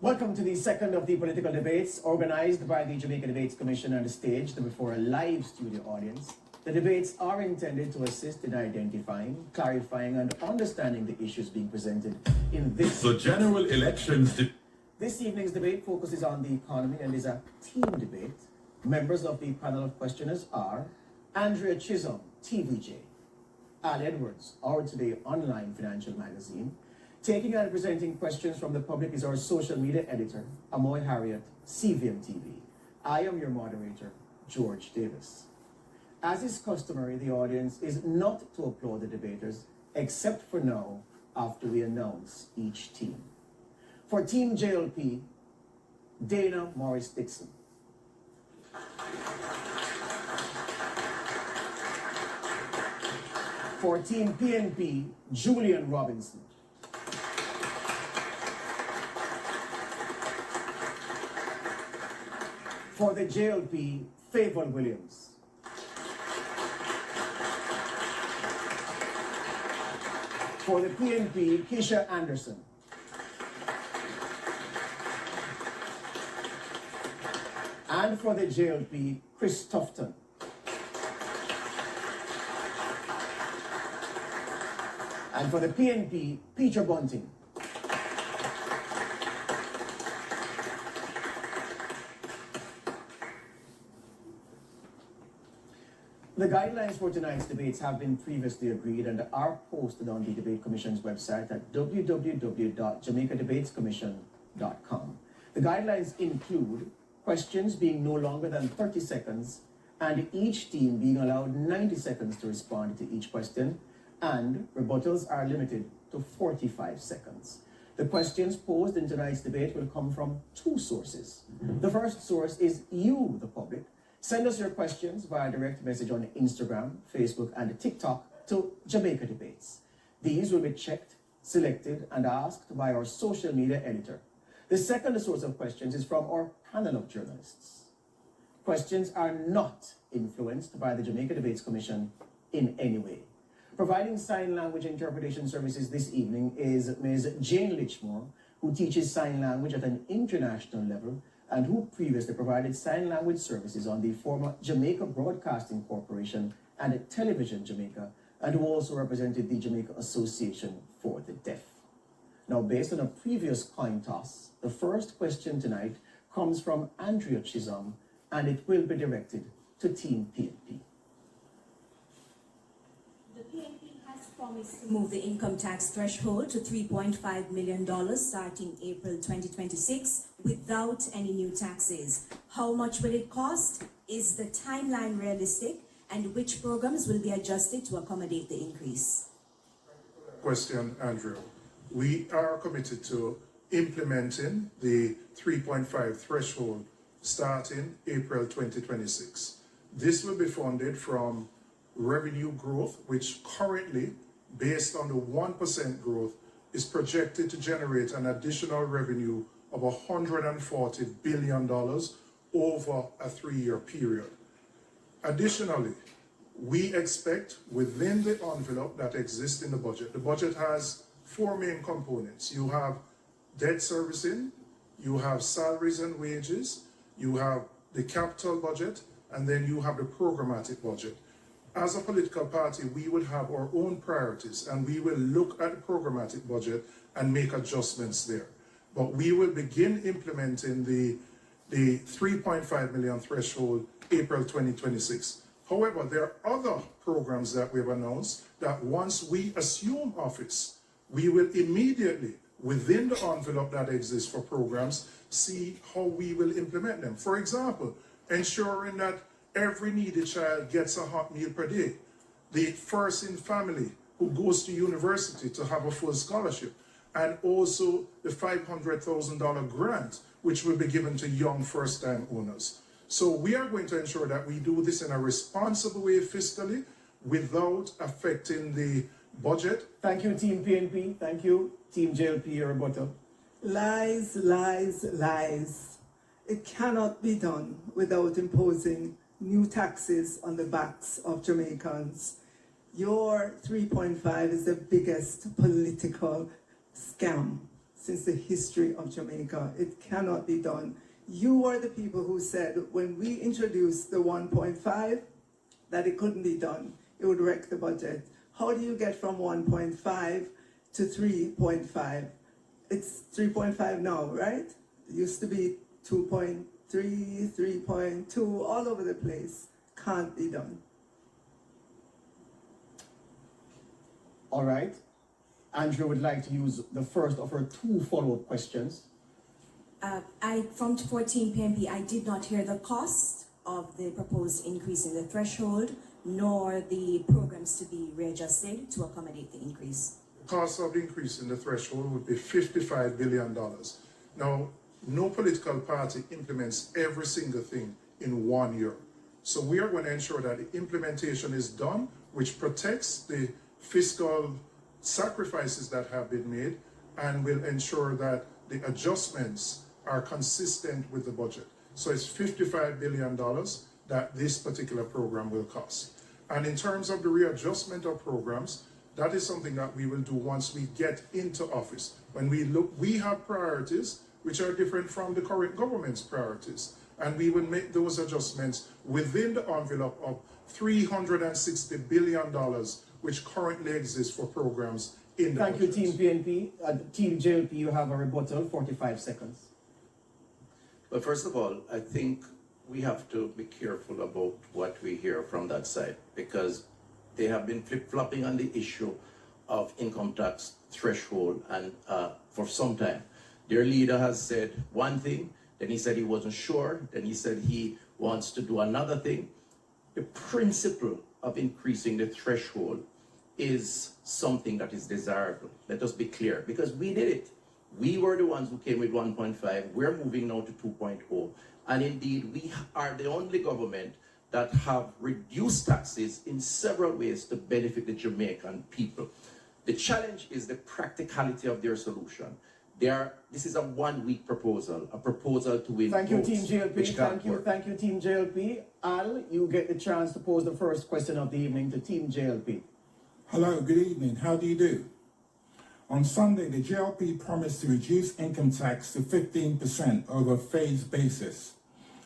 Welcome to the second of the political debates organized by the Jamaica Debates Commission and staged before a live studio audience. The debates are intended to assist in identifying, clarifying, and understanding the issues being presented in this. The general elections. This evening's debate focuses on the economy and is a team debate. Members of the panel of questioners are Andrea Chisholm, TVJ, Al Edwards, Our Today online financial magazine. Taking and presenting questions from the public is our social media editor, Amoy Harriet, CVM TV. I am your moderator, George Davis. As is customary, the audience is not to applaud the debaters, except for now, after we announce each team. For Team JLP, Dana Morris Dixon. For Team PNP, Julian Robinson. For the JLP, Favor Williams. For the PNP, Keisha Anderson. And for the JLP, Chris Tufton. And for the PNP, Peter Bunting. The guidelines for tonight's debates have been previously agreed and are posted on the Debate Commission's website at www.jamaicadebatescommission.com. The guidelines include questions being no longer than 30 seconds and each team being allowed 90 seconds to respond to each question, and rebuttals are limited to 45 seconds. The questions posed in tonight's debate will come from two sources. The first source is you, the public. Send us your questions via direct message on Instagram, Facebook, and TikTok to Jamaica Debates. These will be checked, selected, and asked by our social media editor. The second source of questions is from our panel of journalists. Questions are not influenced by the Jamaica Debates Commission in any way. Providing sign language interpretation services this evening is Ms. Jane Lichmore, who teaches sign language at an international level and who previously provided sign language services on the former Jamaica Broadcasting Corporation and Television Jamaica, and who also represented the Jamaica Association for the Deaf. Now, based on a previous coin toss, the first question tonight comes from Andrea Chisholm, and it will be directed to Team PNP. The PNP has promised to move the income tax threshold to $3.5 million starting April 2026 without any new taxes. How much will it cost? Is the timeline realistic? And which programs will be adjusted to accommodate the increase? Question, Andrew. We are committed to implementing the 3.5 threshold starting April 2026. This will be funded from revenue growth, which currently, based on the 1% growth, is projected to generate an additional revenue of $140 billion over a 3-year period. Additionally, we expect within the envelope that exists in the budget has 4 main components. You have debt servicing, you have salaries and wages, you have the capital budget, and then you have the programmatic budget. As a political party, we would have our own priorities, and we will look at the programmatic budget and make adjustments there. But we will begin implementing the 3.5 million threshold April 2026. However, there are other programs that we've announced that once we assume office, we will immediately, within the envelope that exists for programs, see how we will implement them. For example, ensuring that every needy child gets a hot meal per day. The first in family who goes to university to have a full scholarship. And also the $500,000 grant, which will be given to young first-time owners. So we are going to ensure that we do this in a responsible way fiscally without affecting the budget. Thank you, Team PNP. Thank you, Team JLP, Roberto. Lies, lies, lies. It cannot be done without imposing new taxes on the backs of Jamaicans. Your 3.5 is the biggest political scam since the history of Jamaica. It cannot be done. You are the people who said when we introduced the 1.5 that it couldn't be done. It would wreck the budget. How do you get from 1.5 to 3.5? It's 3.5 now, right? It used to be 2.3, 3.2, all over the place. Can't be done. All right. Andrew would like to use the first of her two follow-up questions. From 14 PMP, I did not hear the cost of the proposed increase in the threshold, nor the programs to be readjusted to accommodate the increase. The cost of the increase in the threshold would be $55 billion. Now, no political party implements every single thing in 1 year. So we are going to ensure that the implementation is done, which protects the fiscal sacrifices that have been made and will ensure that the adjustments are consistent with the budget. So it's $55 billion that this particular program will cost. And in terms of the readjustment of programs, that is something that we will do once we get into office. When we look, we have priorities which are different from the current government's priorities. And we will make those adjustments within the envelope of $360 billion, which currently exists for programs in the Thank budget. you, Team PNP. Team JLP, you have a rebuttal, 45 seconds. But first of all, I think we have to be careful about what we hear from that side, because they have been flip-flopping on the issue of income tax threshold and for some time. Their leader has said one thing, then he said he wasn't sure, then he said he wants to do another thing. The principle of increasing the threshold is something that is desirable. Let us be clear, because we did it. We were the ones who came with 1.5. We're moving now to 2.0. And indeed, we are the only government that have reduced taxes in several ways to benefit the Jamaican people. The challenge is the practicality of their solution. This is a one-week proposal, a proposal to win Thank you, votes, Team JLP. which can't work. Thank you, Team JLP. Al, you get the chance to pose the first question of the evening to Team JLP. Hello, good evening. How do you do? On Sunday, the JLP promised to reduce income tax to 15% over a phased basis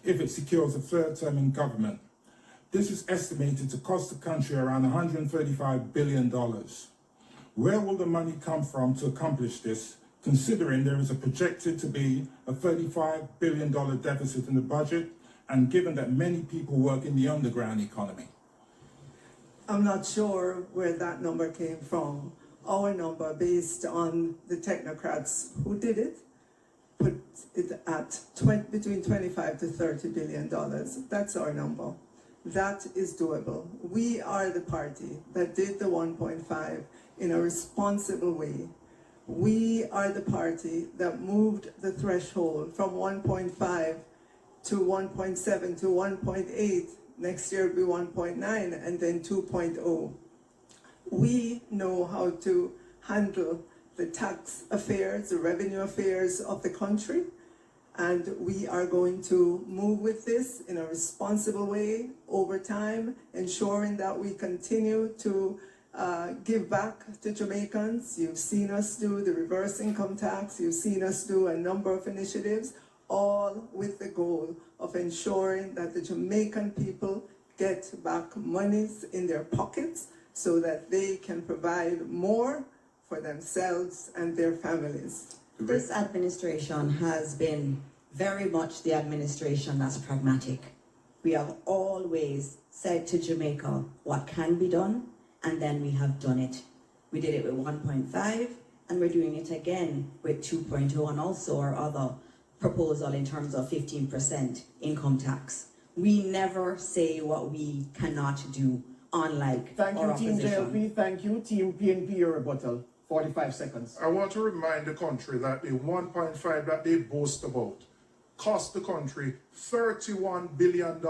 if it secures a third term in government. This is estimated to cost the country around $135 billion. Where will the money come from to accomplish this, considering there is a projected to be a $35 billion deficit in the budget, and given that many people work in the underground economy? I'm not sure where that number came from. Our number, based on the technocrats who did it, put it at between 25 to $30 billion. That's our number. That is doable. We are the party that did the 1.5 in a responsible way. We are the party that moved the threshold from 1.5 to 1.7 to 1.8. Next year it'll be 1.9 and then 2.0. We know how to handle the tax affairs, the revenue affairs of the country, and we are going to move with this in a responsible way over time, ensuring that we continue to give back to Jamaicans. You've seen us do the reverse income tax, you've seen us do a number of initiatives, all with the goal of ensuring that the Jamaican people get back monies in their pockets so that they can provide more for themselves and their families. This administration has been very much the administration that's pragmatic. We have always said to Jamaica what can be done, and then we have done it. We did it with 1.5, and we're doing it again with 2.0, and also our other proposal in terms of 15% income tax. We never say what we cannot do, unlike Thank our you, Team opposition. JLP. Thank you, Team PNP, your rebuttal, 45 seconds. I want to remind the country that the 1.5 that they boast about cost the country $31 billion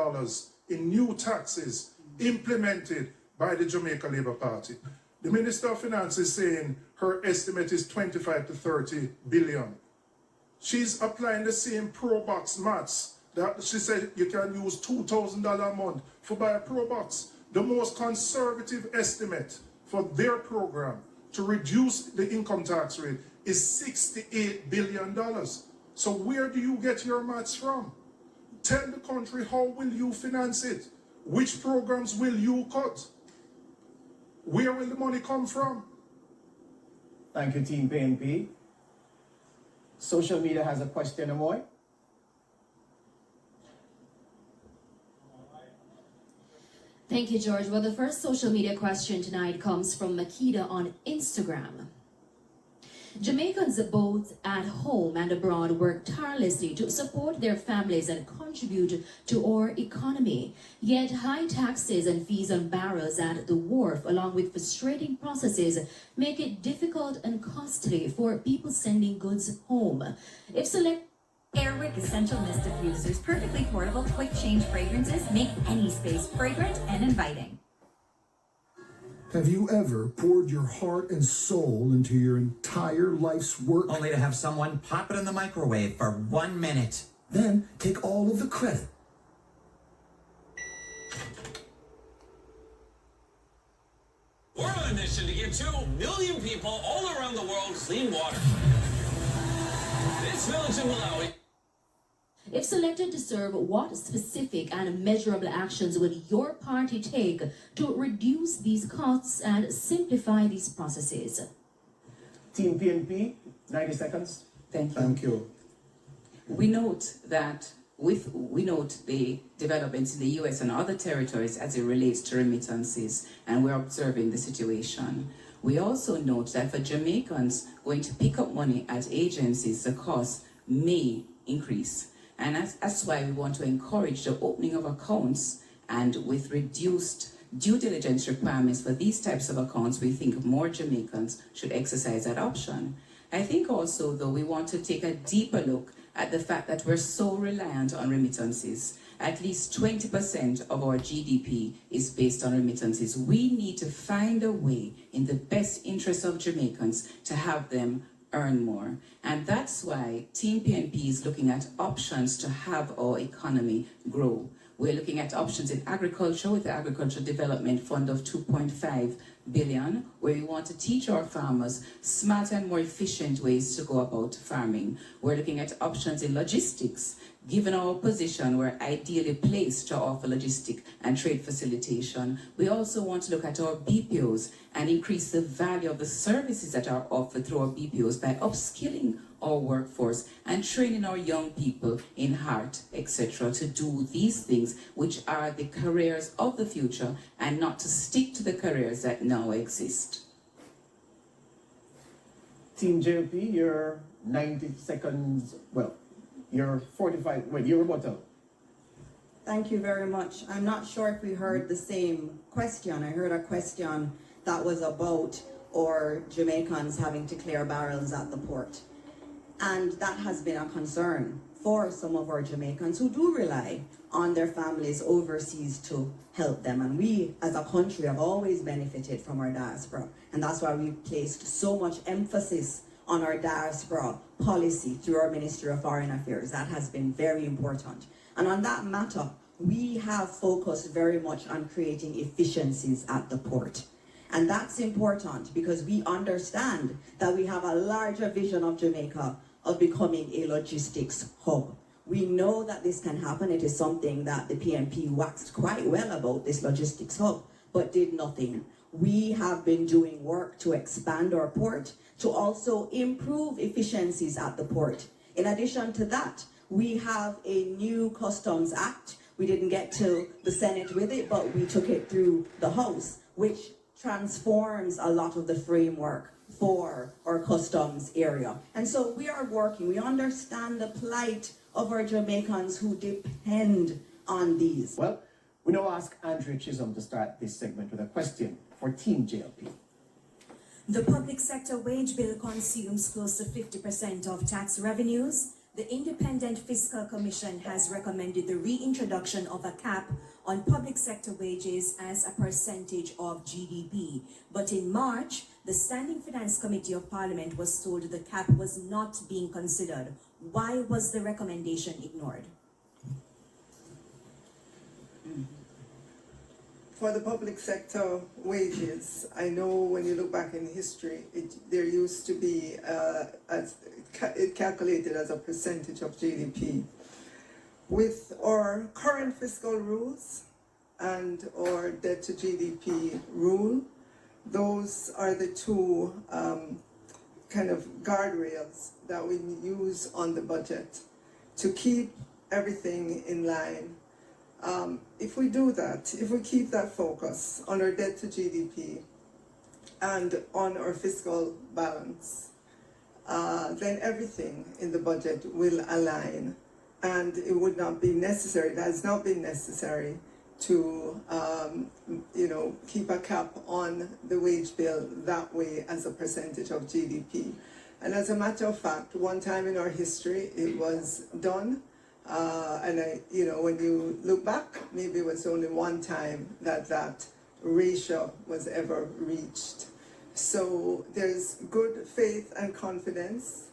in new taxes implemented by the Jamaica Labour Party. The Minister of Finance is saying her estimate is 25 to 30 billion. She's applying the same Pro Box maths that she said you can use $2,000 a month for buy a Pro Box. The most conservative estimate for their program to reduce the income tax rate is $68 billion. So where do you get your maths from? Tell the country, how will you finance it? Which programs will you cut? Where will the money come from? Thank you, Team PNP. Social media has a question, Amoy. Thank you, George. Well, the first social media question tonight comes from Makita on Instagram. Jamaicans both at home and abroad work tirelessly to support their families and contribute to our economy. Yet high taxes and fees on barrels at the wharf, along with frustrating processes, make it difficult and costly for people sending goods home. If select Airwick Essential Mist Diffusers, perfectly portable, quick change fragrances make any space fragrant and inviting. Have you ever poured your heart and soul into your entire life's work? Only to have someone pop it in the microwave for 1 minute. Then take all of the credit. We're on a mission to give 2 million people all around the world clean water. This village in Malawi. If selected to serve, what specific and measurable actions would your party take to reduce these costs and simplify these processes? Team PNP, 90 seconds. Thank you. Thank you. We note the developments in the US and other territories as it relates to remittances, and we're observing the situation. We also note that for Jamaicans going to pick up money at agencies, the cost may increase. And that's why we want to encourage the opening of accounts, and with reduced due diligence requirements for these types of accounts, we think more Jamaicans should exercise that option. I think also, though, we want to take a deeper look at the fact that we're so reliant on remittances. At least 20% of our GDP is based on remittances. We need to find a way in the best interest of Jamaicans to have them earn more. And that's why Team PNP is looking at options to have our economy grow. We're looking at options in agriculture with the Agricultural Development Fund of 2.5 billion, where we want to teach our farmers smarter and more efficient ways to go about farming. We're looking at options in logistics. Given our position, we're ideally placed to offer logistic and trade facilitation. We also want to look at our BPOs and increase the value of the services that are offered through our BPOs by upskilling our workforce and training our young people in heart, etc., to do these things, which are the careers of the future, and not to stick to the careers that now exist. Team JLP, your 90 seconds, well, your 45, wait, your rebuttal. Thank you very much. I'm not sure if we heard the same question. I heard a question that was about our Jamaicans having to clear barrels at the port. And that has been a concern for some of our Jamaicans who do rely on their families overseas to help them. And we, as a country, have always benefited from our diaspora. And that's why we've placed so much emphasis on our diaspora policy through our Ministry of Foreign Affairs. That has been very important. And on that matter, we have focused very much on creating efficiencies at the port. And that's important because we understand that we have a larger vision of Jamaica of becoming a logistics hub. We know that this can happen. It is something that the PNP waxed quite well about, this logistics hub, but did nothing. We have been doing work to expand our port, to also improve efficiencies at the port. In addition to that, we have a new Customs Act. We didn't get to the Senate with it, but we took it through the House, which transforms a lot of the framework for our customs area. And so we are working. We understand the plight of our Jamaicans who depend on these. Well, we now ask Andrew Chisholm to start this segment with a question for Team JLP. The public sector wage bill consumes close to 50% of tax revenues. The Independent Fiscal Commission has recommended the reintroduction of a cap on public sector wages as a percentage of GDP. But in March, the Standing Finance Committee of Parliament was told the cap was not being considered. Why was the recommendation ignored? for the public sector wages, I know when you look back in history, there used to be, it calculated as a percentage of GDP. With our current fiscal rules and our debt to GDP rule, those are the two kind of guardrails that we use on the budget to keep everything in line. If we do that, if we keep that focus on our debt to GDP and on our fiscal balance, then everything in the budget will align, and it would not be necessary, it has not been necessary to keep a cap on the wage bill that way as a percentage of GDP. And as a matter of fact, one time in our history it was done, when you look back, maybe it was only one time that ratio was ever reached. So there's good faith and confidence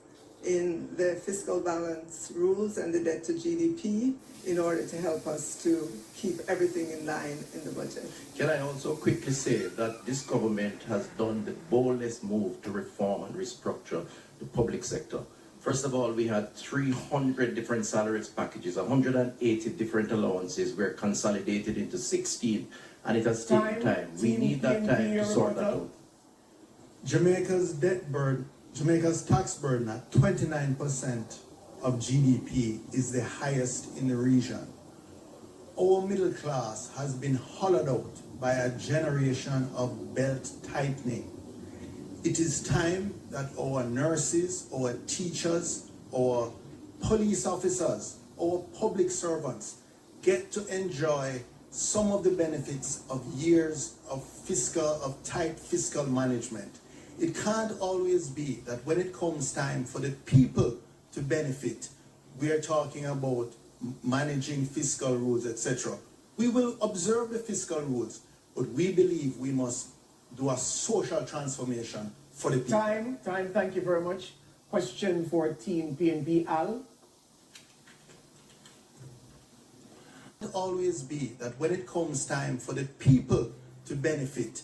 in the fiscal balance rules and the debt to GDP in order to help us to keep everything in line in the budget. Can I also quickly say that this government has done the boldest move to reform and restructure the public sector. First of all, we had 300 different salaries packages, 180 different allowances were consolidated into 16, and it has taken time. We need that time to sort that out. Jamaica's tax burden at 29% of GDP is the highest in the region. Our middle class has been hollowed out by a generation of belt tightening. It is time that our nurses, our teachers, our police officers, our public servants get to enjoy some of the benefits of years of tight fiscal management. It can't always be that when it comes time for the people to benefit, we are talking about managing fiscal rules, etc. We will observe the fiscal rules, but we believe we must do a social transformation for the people. Time, thank you very much. Question for Team PNP, Al. It will always be that when it comes time for the people to benefit,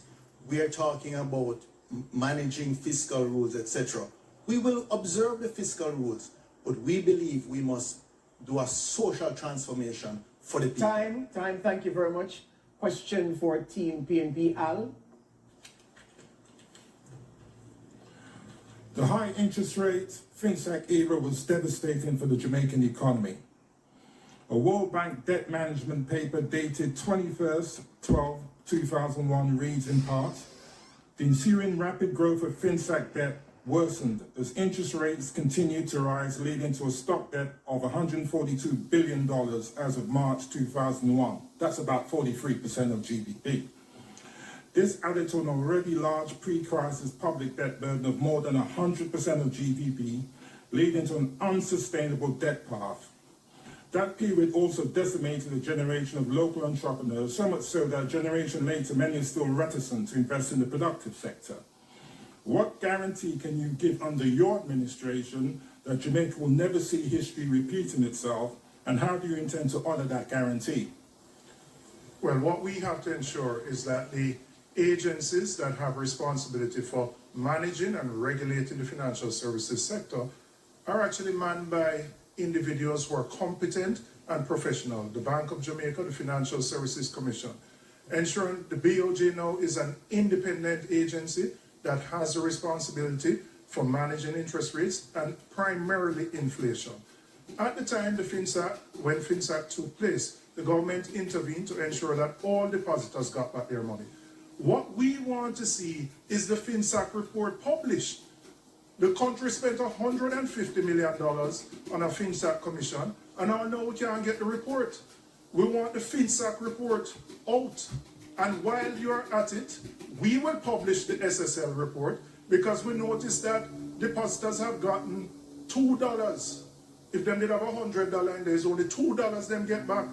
we are talking about managing fiscal rules, etc. We will observe the fiscal rules, but we believe we must do a social transformation for the people. Time, thank you very much. Question for Team PNP, Al. The high interest rate FinSac era was devastating for the Jamaican economy. A World Bank debt management paper dated 21/12/2001 reads in part, the ensuing rapid growth of FinSac debt worsened as interest rates continued to rise, leading to a stock debt of $142 billion as of March 2001. That's about 43% of GDP. This added to an already large pre-crisis public debt burden of more than 100% of GDP, leading to an unsustainable debt path. That period also decimated a generation of local entrepreneurs, so much so that a generation later many are still reticent to invest in the productive sector. What guarantee can you give under your administration that Jamaica will never see history repeating itself, and how do you intend to honor that guarantee? Well, what we have to ensure is that the agencies that have responsibility for managing and regulating the financial services sector are actually manned by individuals who are competent and professional. The Bank of Jamaica, the Financial Services Commission, ensuring the BOJ now is an independent agency that has the responsibility for managing interest rates and primarily inflation. At the time when FinSac took place, the government intervened to ensure that all depositors got back their money. What we want to see is the FinSac report published. The country spent $150 million on a FinSac commission, and now we can't get the report. We want the FinSac report out. And while you're at it, we will publish the SSL report, because we noticed that depositors have gotten $2. If them did have $100 and there's only $2 them get back.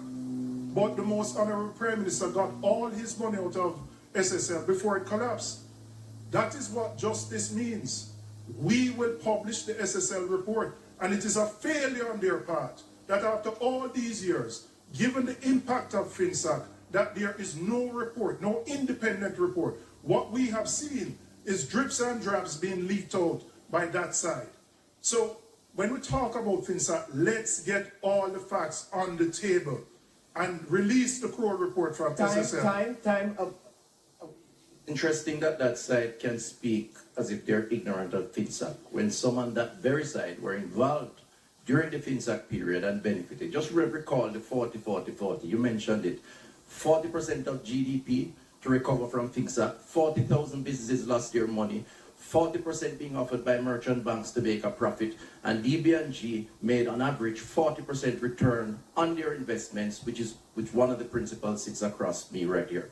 But the most honorable Prime Minister got all his money out of SSL before it collapsed. That is what justice means. We will publish the SSL report, and it is a failure on their part that after all these years, given the impact of FinSac, that there is no report, no independent report. What we have seen is drips and drabs being leaked out by that side. So when we talk about FinSat, let's get all the facts on the table and release the Crow report from SSL. Time. Interesting that that side can speak as if they're ignorant of FinSac, when some on that very side were involved during the FinSac period and benefited. Just recall the 40-40-40. You mentioned it. 40% of GDP to recover from FinSac. 40,000 businesses lost their money. 40% being offered by merchant banks to make a profit. And DB&G made on average 40% return on their investments, which one of the principles sits across me right here.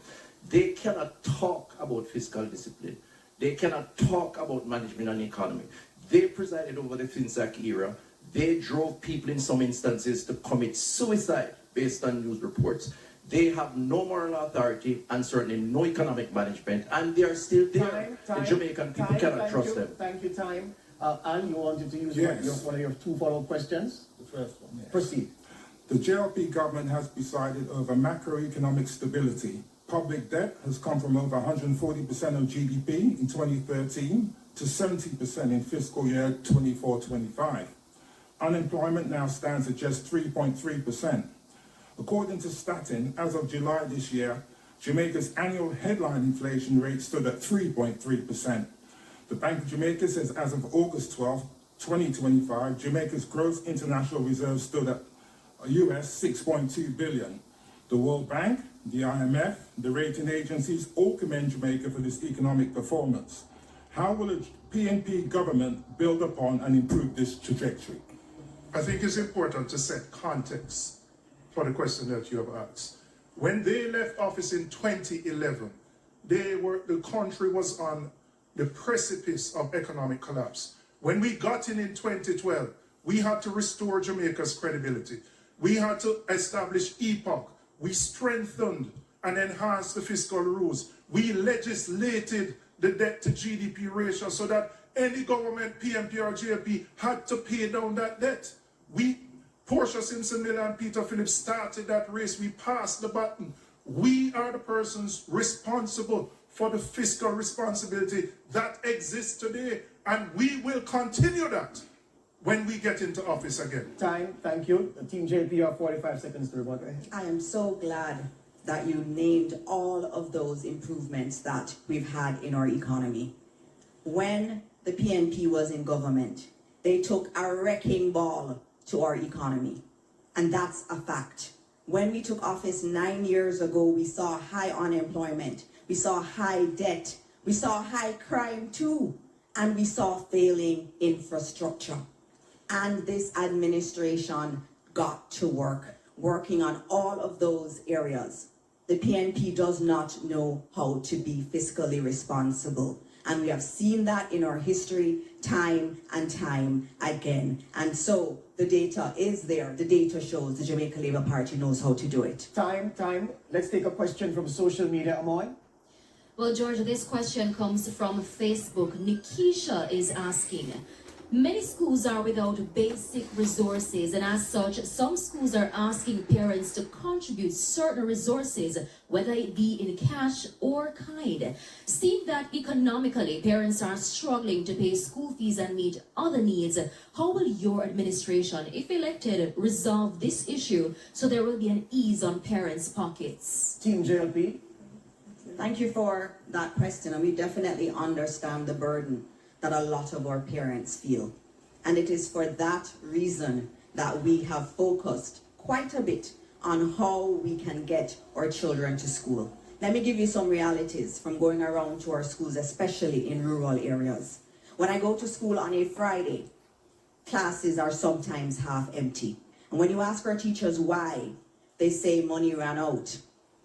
They cannot talk about fiscal discipline. They cannot talk about management and economy. They presided over the FinSac era. They drove people in some instances to commit suicide based on news reports. They have no moral authority and certainly no economic management, and they are still there. The Jamaican people cannot trust them. Thank you, time. Al, you wanted to use one of your two follow-up questions? The first one, yes. Proceed. The JLP government has presided over macroeconomic stability. Public debt has come from over 140% of GDP in 2013 to 70% in fiscal year 24-25. Unemployment now stands at just 3.3%. According to Statin, as of July this year, Jamaica's annual headline inflation rate stood at 3.3%. The Bank of Jamaica says as of August 12, 2025, Jamaica's gross international reserves stood at US $6.2 billion. The World Bank, the IMF, the rating agencies all commend Jamaica for this economic performance. How will a PNP government build upon and improve this trajectory? I think it's important to set context for the question that you have asked. When they left office in 2011, the country was on the precipice of economic collapse. When we got in 2012, we had to restore Jamaica's credibility. We had to establish EPOC. We strengthened and enhanced the fiscal rules. We legislated the debt to GDP ratio so that any government, PNP or JLP, had to pay down that debt. Portia Simpson Miller and Peter Phillips started that race. We passed the baton. We are the persons responsible for the fiscal responsibility that exists today, and we will continue that when we get into office again. Time, thank you. Team JP, you have 45 seconds to rebut. I am so glad that you named all of those improvements that we've had in our economy. When the PNP was in government, they took a wrecking ball to our economy, and that's a fact. When we took office 9 years ago, we saw high unemployment, we saw high debt, we saw high crime too, and we saw failing infrastructure. And this administration got to work, working on all of those areas. The PNP does not know how to be fiscally responsible. And we have seen that in our history time and time again. And so the data is there. The data shows the Jamaica Labour Party knows how to do it. Time. Let's take a question from social media, Amoy. Well, George, this question comes from Facebook. Nikisha is asking, many schools are without basic resources, and as such, some schools are asking parents to contribute certain resources, whether it be in cash or kind. Seeing that economically parents are struggling to pay school fees and meet other needs, how will your administration, if elected, resolve this issue so there will be an ease on parents' pockets? Team JLP. Thank you for that question, and we definitely understand the burden that a lot of our parents feel. And it is for that reason that we have focused quite a bit on how we can get our children to school. Let me give you some realities from going around to our schools, especially in rural areas. When I go to school on a Friday, classes are sometimes half empty. And when you ask our teachers why, they say money ran out.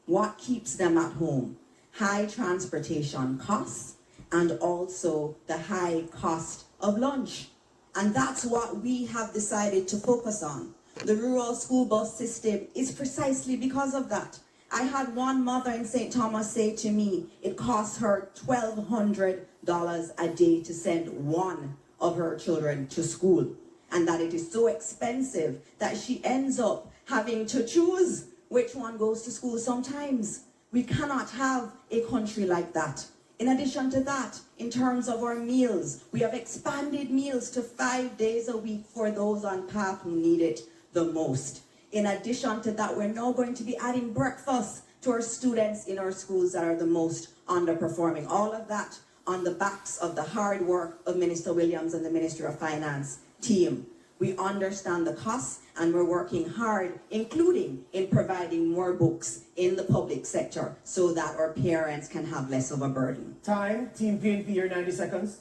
What keeps them at home? High transportation costs, and also the high cost of lunch. And that's what we have decided to focus on. The rural school bus system is precisely because of that. I had one mother in St. Thomas say to me, it costs her $1,200 a day to send one of her children to school. And that it is so expensive that she ends up having to choose which one goes to school sometimes. We cannot have a country like that. In addition to that, in terms of our meals, we have expanded meals to 5 days a week for those on path who need it the most. In addition to that, we're now going to be adding breakfast to our students in our schools that are the most underperforming. All of that on the backs of the hard work of Minister Williams and the Ministry of Finance team. We understand the costs and we're working hard, including in providing more books in the public sector so that our parents can have less of a burden. Time, Team PNP, your 90 seconds.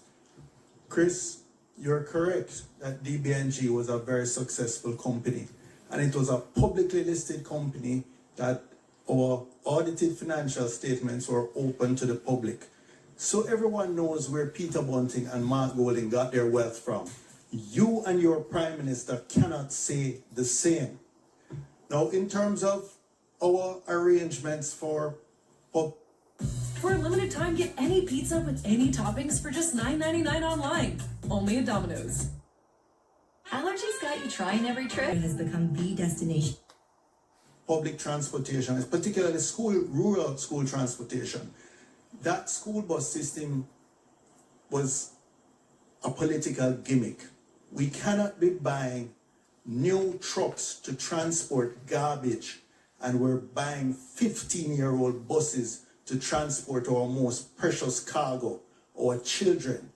Chris, you're correct that DBNG was a very successful company, and it was a publicly listed company that our audited financial statements were open to the public. So everyone knows where Peter Bunting and Mark Golding got their wealth from. You and your Prime Minister cannot say the same. Now, in terms of our arrangements for For a limited time, get any pizza with any toppings for just $9.99 online. Only at Domino's. Allergies got you trying every trip. It has become the destination. public transportation, particularly rural school transportation, that school bus system was a political gimmick. We cannot be buying new trucks to transport garbage, and we're buying 15-year-old buses to transport our most precious cargo, our children.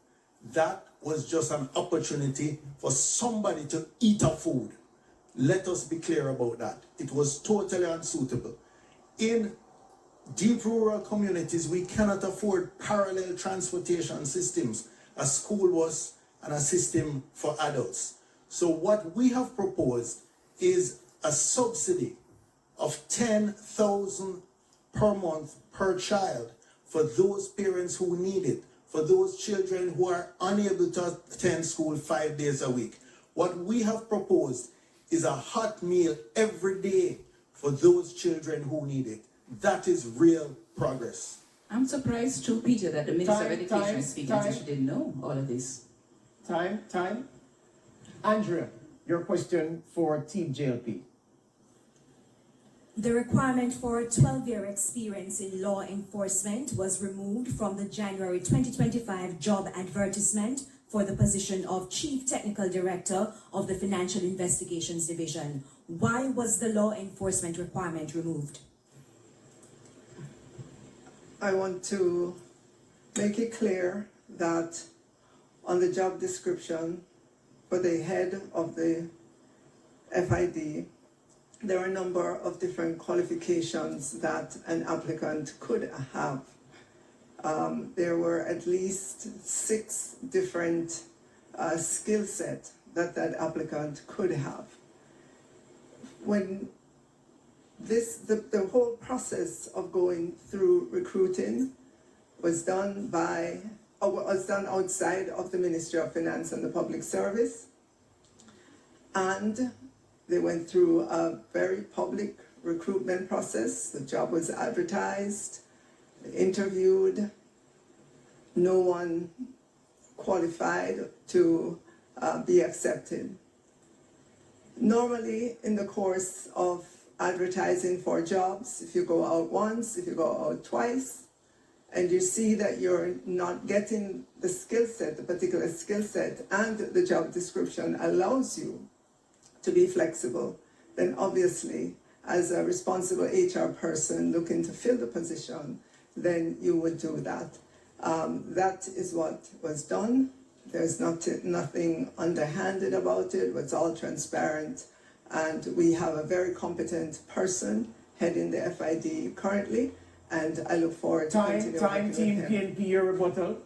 That was just an opportunity for somebody to eat our food. Let us be clear about that. It was totally unsuitable. In deep rural communities, we cannot afford parallel transportation systems, a school bus and a system for adults. So what we have proposed is a subsidy of $10,000 per month per child for those parents who need it, for those children who are unable to attend school 5 days a week. What we have proposed is a hot meal every day for those children who need it. That is real progress. I'm surprised too, Peter, that the Minister of Education is speaking as if she didn't know all of this. Time. Andrea, your question for Team JLP. The requirement for a 12-year experience in law enforcement was removed from the January 2025 job advertisement for the position of Chief Technical Director of the Financial Investigations Division. Why was the law enforcement requirement removed? I want to make it clear that on the job description for the head of the FID, there are a number of different qualifications that an applicant could have. There were at least 6 different skill sets that applicant could have. When the whole process of going through recruiting was done outside of the Ministry of Finance and the Public Service, and they went through a very public recruitment process. The job was advertised, interviewed. No one qualified to be accepted. Normally, in the course of advertising for jobs, if you go out once, if you go out twice, and you see that you're not getting the skill set, the particular skill set, and the job description allows you to be flexible, then obviously, as a responsible HR person looking to fill the position, then you would do that. That is what was done. There's nothing underhanded about it. It's all transparent. And we have a very competent person heading the FID currently, and I look forward to continuing working with him. Team PNP, your rebuttal.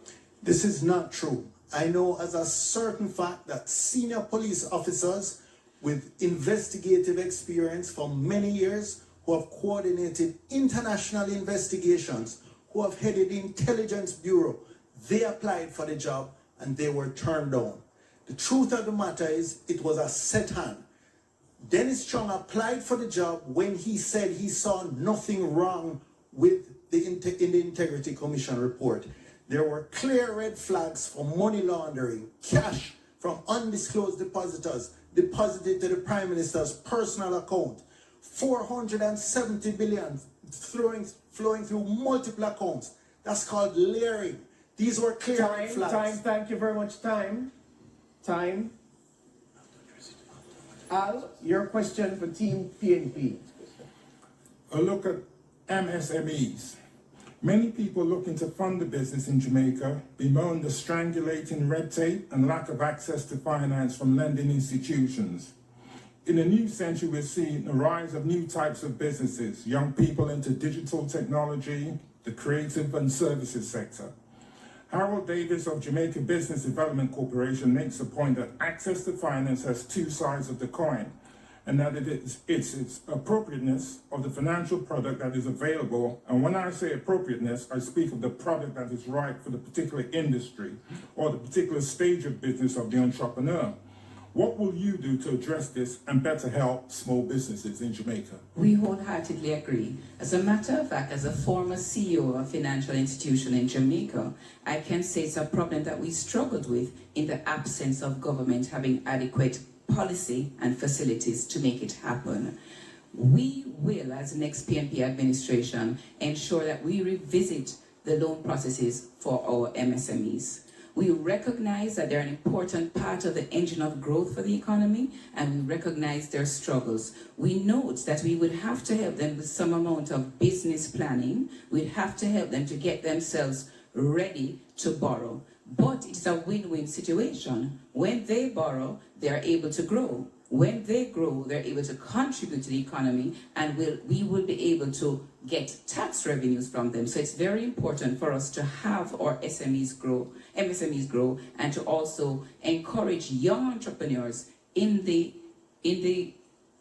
This is not true. I know as a certain fact that senior police officers with investigative experience for many years, who have coordinated international investigations, who have headed the intelligence bureau, they applied for the job and they were turned down. The truth of the matter is it was a set hand. Dennis Chung applied for the job when he said he saw nothing wrong with in the Integrity Commission report. There were clear red flags for money laundering, cash from undisclosed depositors deposited to the Prime Minister's personal account, 470 billion flowing through multiple accounts. That's called layering. These were clear flags. Time, thank you very much. Time. Al, your question for Team PNP. A look at MSMEs. Many people looking to fund a business in Jamaica bemoan the strangulating red tape and lack of access to finance from lending institutions. In the new century, we're seeing the rise of new types of businesses, young people into digital technology, the creative and services sector. Harold Davis of Jamaica Business Development Corporation makes the point that access to finance has two sides of the coin, and that it's its appropriateness of the financial product that is available. And when I say appropriateness, I speak of the product that is right for the particular industry or the particular stage of business of the entrepreneur. What will you do to address this and better help small businesses in Jamaica? We wholeheartedly agree. As a matter of fact, as a former CEO of a financial institution in Jamaica, I can say it's a problem that we struggled with in the absence of government having adequate policy and facilities to make it happen. We will, as the next PNP administration, ensure that we revisit the loan processes for our MSMEs. We recognize that they're an important part of the engine of growth for the economy, and we recognize their struggles. We note that we would have to help them with some amount of business planning. We'd have to help them to get themselves ready to borrow. But it's a win-win situation. When they borrow, they're able to grow. When they grow, they're able to contribute to the economy, and we will be able to get tax revenues from them. So it's very important for us to have our MSMEs grow, and to also encourage young entrepreneurs in the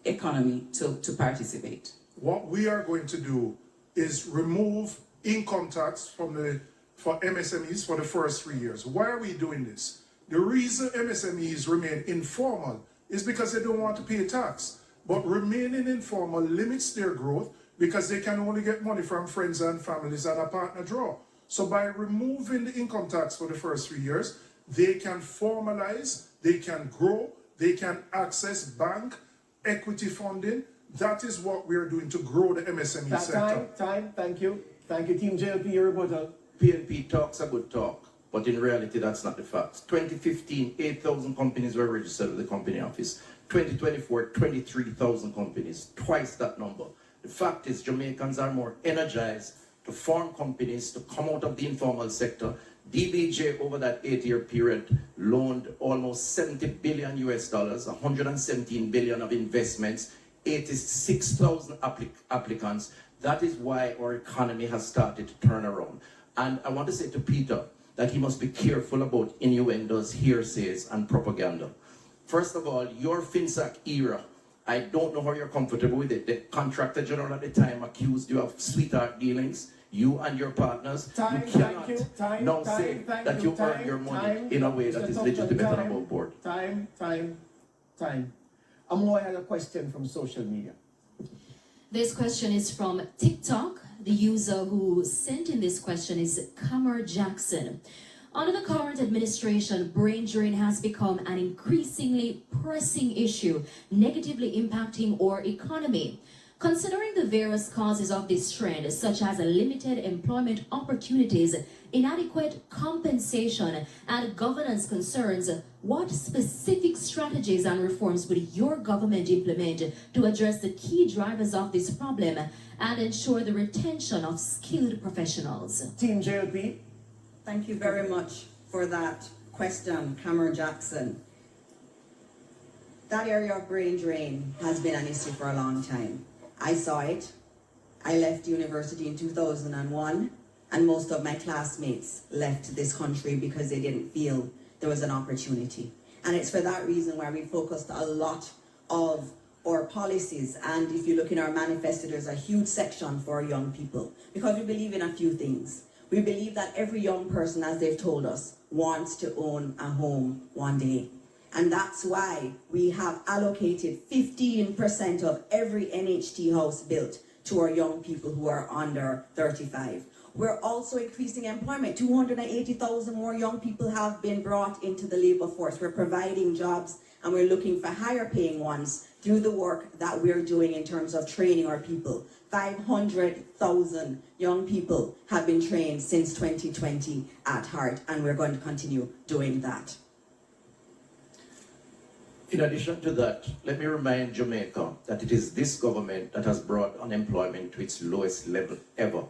economy to participate. What we are going to do is remove income tax for MSMEs for the first 3 years. Why are we doing this? The reason MSMEs remain informal is because they don't want to pay tax. But remaining informal limits their growth because they can only get money from friends and families and a partner draw. So by removing the income tax for the first 3 years, they can formalize, they can grow, they can access bank, equity funding. That is what we are doing to grow the MSME sector. Time, thank you. Thank you, Team JLP, your rebuttal. PNP talks a good talk, but in reality, that's not the facts. 2015, 8,000 companies were registered at the company office. 2024, 23,000 companies, twice that number. The fact is, Jamaicans are more energized to form companies, to come out of the informal sector. DBJ, over that 8-year period, loaned almost $70 billion US, 117 billion of investments, 86,000 applicants. That is why our economy has started to turn around. And I want to say to Peter that he must be careful about innuendos, hearsays, and propaganda. First of all, your FinSac era, I don't know how you're comfortable with it. The contractor general at the time accused you of sweetheart dealings, you and your partners. Time, you cannot now say thank that you earn your money in a way that is legitimate and above board. Time. Amoy had a question from social media. This question is from TikTok. The user who sent in this question is Kamar Jackson. Under the current administration, brain drain has become an increasingly pressing issue, negatively impacting our economy. Considering the various causes of this trend, such as limited employment opportunities, inadequate compensation, and governance concerns, what specific strategies and reforms would your government implement to address the key drivers of this problem and ensure the retention of skilled professionals? Team JLP. Thank you very much for that question, Cameron Jackson. That area of brain drain has been an issue for a long time. I saw it. I left university in 2001, and most of my classmates left this country because they didn't feel there was an opportunity. And it's for that reason why we focused a lot of our policies, and if you look in our manifesto, there's a huge section for young people, because we believe in a few things. We believe that every young person, as they've told us, wants to own a home one day. And that's why we have allocated 15% of every NHT house built to our young people who are under 35. We're also increasing employment. 280,000 more young people have been brought into the labor force. We're providing jobs and we're looking for higher paying ones through the work that we're doing in terms of training our people. 500,000 young people have been trained since 2020 at Heart, and we're going to continue doing that. In addition to that, let me remind Jamaica that it is this government that has brought unemployment to its lowest level ever.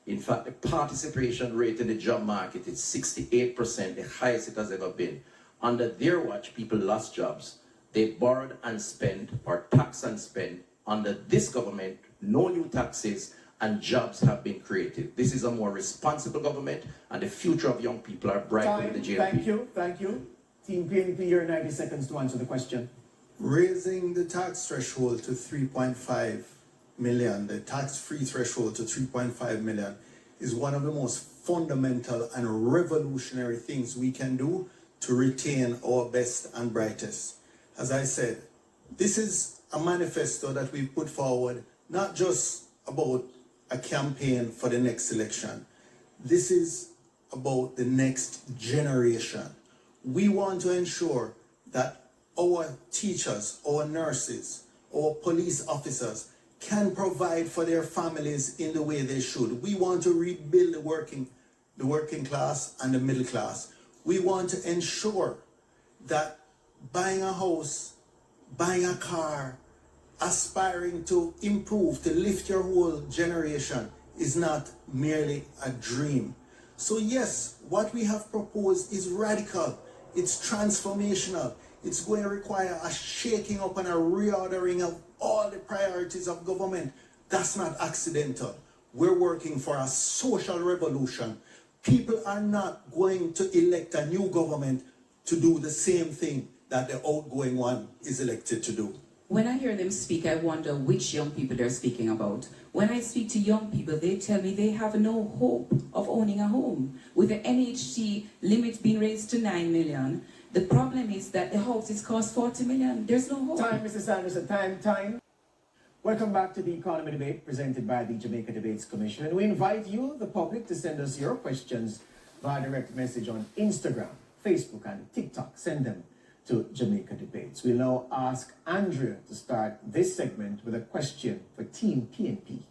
In fact, the participation rate in the job market is 68%, the highest it has ever been. Under their watch, people lost jobs. They borrowed and spent, or taxed and spent. Under this government, no new taxes, and jobs have been created. This is a more responsible government, and the future of young people are bright with the JLP. Thank you. Team PNP, your 90 seconds to answer the question. Raising the tax threshold to 3.5 million, the tax-free threshold to 3.5 million, is one of the most fundamental and revolutionary things we can do to retain our best and brightest. As I said, this is a manifesto that we put forward, not just about a campaign for the next election. This is about the next generation. We want to ensure that our teachers, our nurses, our police officers can provide for their families in the way they should. We want to rebuild the working class and the middle class. We want to ensure that buying a house, buying a car, aspiring to improve, to lift your whole generation is not merely a dream. So yes, what we have proposed is radical. It's transformational. It's going to require a shaking up and a reordering of all the priorities of government. That's not accidental. We're working for a social revolution. People are not going to elect a new government to do the same thing that the outgoing one is elected to do. When I hear them speak, I wonder which young people they're speaking about. When I speak to young people, they tell me they have no hope of owning a home. With the NHT limit being raised to 9 million, the problem is that the houses cost 40 million. There's no hope. Time, Mr. Sanderson, time. Welcome back to the Economy Debate presented by the Jamaica Debates Commission. And we invite you, the public, to send us your questions via direct message on Instagram, Facebook, and TikTok. Send them to Jamaica Debates. We'll now ask Andrea to start this segment with a question for Team PNP.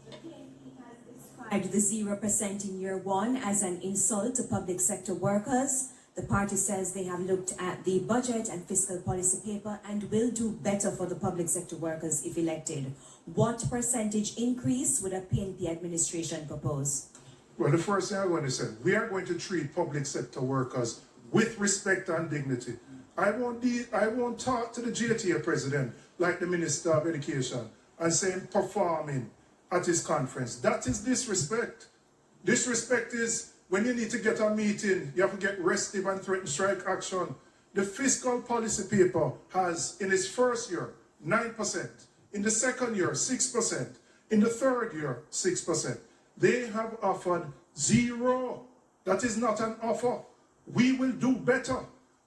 The PNP has described the 0% in year one as an insult to public sector workers. The party says they have looked at the budget and fiscal policy paper and will do better for the public sector workers if elected. What percentage increase would a PNP administration propose? Well, the first thing I want to say, we are going to treat public sector workers with respect and dignity. I won't talk to the JTA president like the Minister of Education and say him performing at his conference. That is disrespect. Disrespect is when you need to get a meeting, you have to get restive and threaten strike action. The fiscal policy paper has, in its first year, 9%. In the second year, 6%. In the third year, 6%. They have offered 0. That is not an offer. We will do better.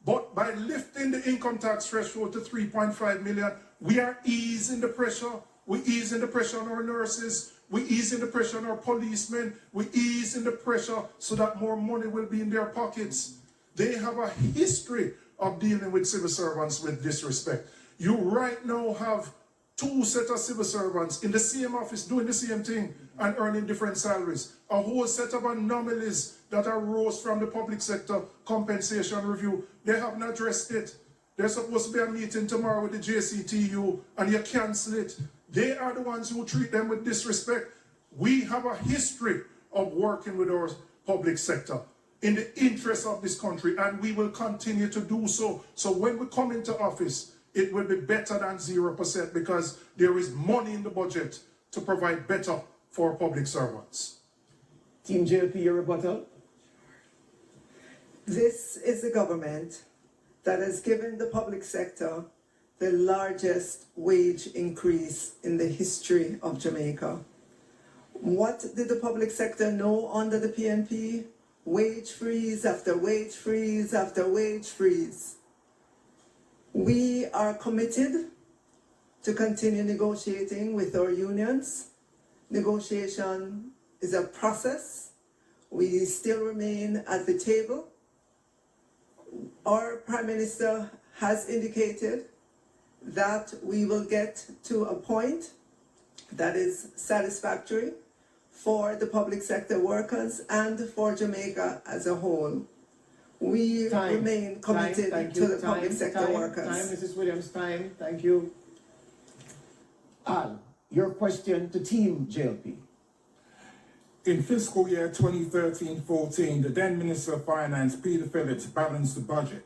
But by lifting the income tax threshold to 3.5 million, we are easing the pressure. We easing the pressure on our nurses. We easing the pressure on our policemen. We easing the pressure so that more money will be in their pockets. They have a history of dealing with civil servants with disrespect. You right now have 2 sets of civil servants in the same office doing the same thing and earning different salaries. A whole set of anomalies that arose from the public sector compensation review. They haven't addressed it. There's supposed to be a meeting tomorrow with the JCTU and you cancel it. They are the ones who treat them with disrespect. We have a history of working with our public sector in the interest of this country, and we will continue to do so. So when we come into office, it will be better than 0% because there is money in the budget to provide better for public servants. Team JLP, your rebuttal. This is the government that has given the public sector the largest wage increase in the history of Jamaica. What did the public sector know under the PNP? Wage freeze after wage freeze after wage freeze. We are committed to continue negotiating with our unions. Negotiation is a process. We still remain at the table. Our Prime Minister has indicated that we will get to a point that is satisfactory for the public sector workers and for Jamaica as a whole. We remain committed to the public sector workers. Time, Mrs. Williams, time. Thank you. Al, your question to Team JLP. In fiscal year 2013-14, the then Minister of Finance, Peter Phillips, balanced the budget.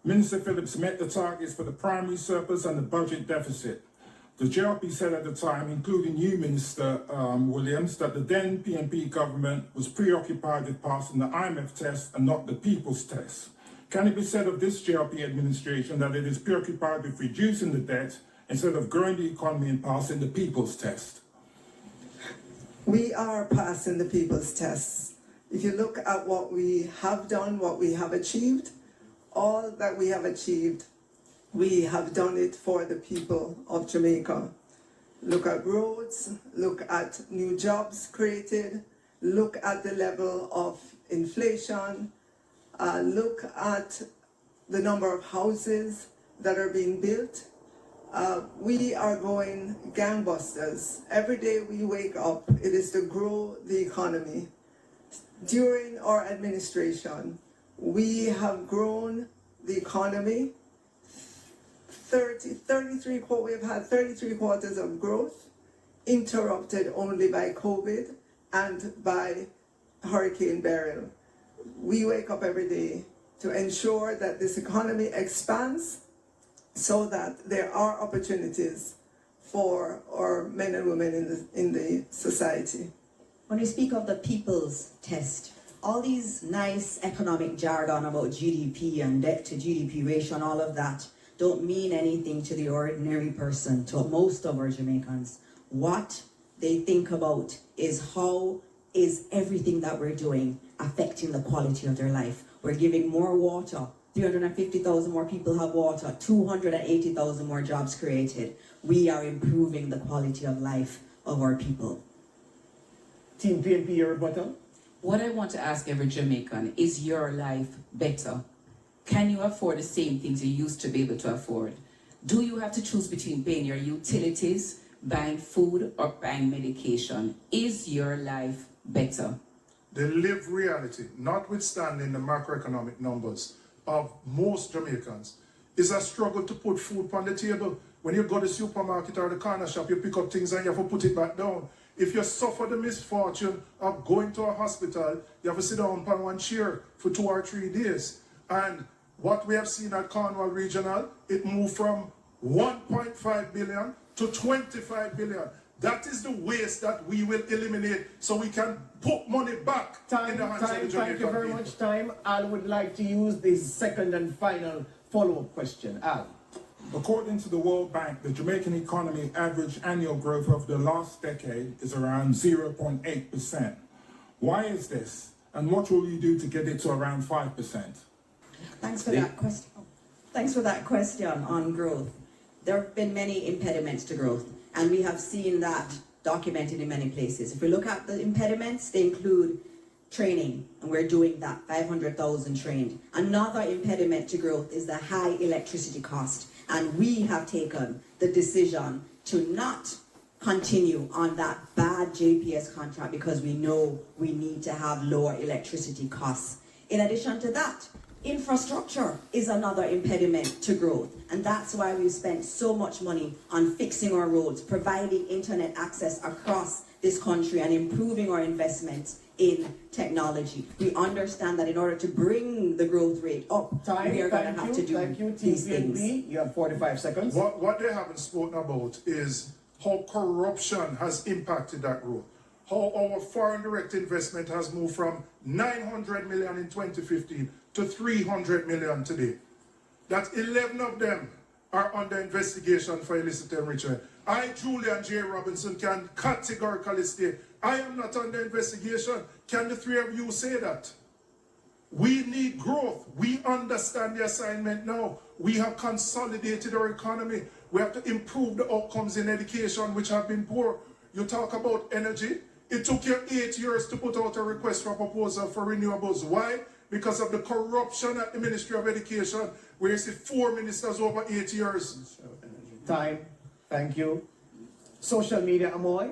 Minister Phillips met the targets for the primary surplus and the budget deficit. The JLP said at the time, including you, Minister Williams, that the then PNP government was preoccupied with passing the IMF test and not the people's test. Can it be said of this JLP administration that it is preoccupied with reducing the debt instead of growing the economy and passing the people's test? We are passing the people's tests. If you look at what we have done, what we have achieved, all that we have achieved, we have done it for the people of Jamaica. Look at roads, look at new jobs created, look at the level of inflation, look at the number of houses that are being built. We are going gangbusters. Every day we wake up, it is to grow the economy. During our administration, we have grown the economy. We have had 33 quarters of growth, interrupted only by COVID and by Hurricane Beryl. We wake up every day to ensure that this economy expands so that there are opportunities for our men and women in the society. When we speak of the people's test, all these nice economic jargon about GDP and debt to GDP ratio and all of that don't mean anything to the ordinary person, to most of our Jamaicans. What they think about is how is everything that we're doing affecting the quality of their life. We're giving more water. 350,000 more people have water, 280,000 more jobs created. We are improving the quality of life of our people. Team PNP, your rebuttal? What I want to ask every Jamaican, is your life better? Can you afford the same things you used to be able to afford? Do you have to choose between paying your utilities, buying food, or buying medication? Is your life better? The lived reality, notwithstanding the macroeconomic numbers of most Jamaicans, is a struggle to put food on the table. When you go to the supermarket or the corner shop, you pick up things and you have to put it back down. If you suffer the misfortune of going to a hospital, you have to sit down on one chair for 2 or 3 days. And what we have seen at Cornwall Regional, it moved from 1.5 billion to 25 billion. That is the waste that we will eliminate so we can put money back in the hands of the Jamaican Thank you very much. Time. Al would like to use this second and final follow-up question. Al. According to the World Bank, the Jamaican economy average annual growth over the last decade is around 0.8%. Why is this? And what will you do to get it to around 5%? Thanks for that question. Thanks for that question on growth. There have been many impediments to growth, and we have seen that documented in many places. If we look at the impediments, they include training, and we're doing that, 500,000 trained. Another impediment to growth is the high electricity cost, and we have taken the decision to not continue on that bad JPS contract because we know we need to have lower electricity costs. In addition to that, infrastructure is another impediment to growth, and that's why we've spent so much money on fixing our roads, providing internet access across this country, and improving our investments in technology. We understand that in order to bring the growth rate up, we are going to have to do these things. You have 45 seconds. What they haven't spoken about is how corruption has impacted that growth. How our foreign direct investment has moved from 900 million in 2015 to 300 million today. That 11 of them are under investigation for illicit enrichment. I, Julian J. Robinson, can categorically state, I am not under investigation. Can the three of you say that? We need growth. We understand the assignment now. We have consolidated our economy. We have to improve the outcomes in education, which have been poor. You talk about energy. It took you 8 years to put out a request for proposal for renewables. Why? because of the corruption at the Ministry of Education, where you see 4 ministers over 8 years. Time. Thank you. Social media, Amoy.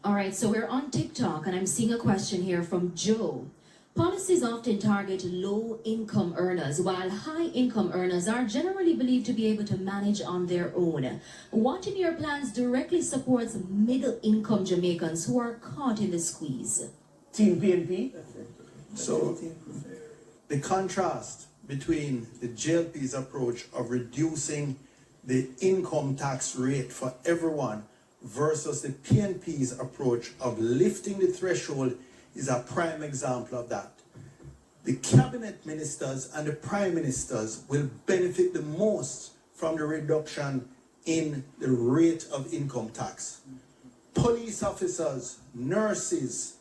All right, so we're on TikTok, and I'm seeing a question here from Joe. Policies often target low-income earners, while high-income earners are generally believed to be able to manage on their own. What in your plans directly supports middle-income Jamaicans who are caught in the squeeze? Team PNP. So, the contrast between the JLP's approach of reducing the income tax rate for everyone versus the PNP's approach of lifting the threshold is a prime example of that. The cabinet ministers and the prime ministers will benefit the most from the reduction in the rate of income tax. Police officers, nurses,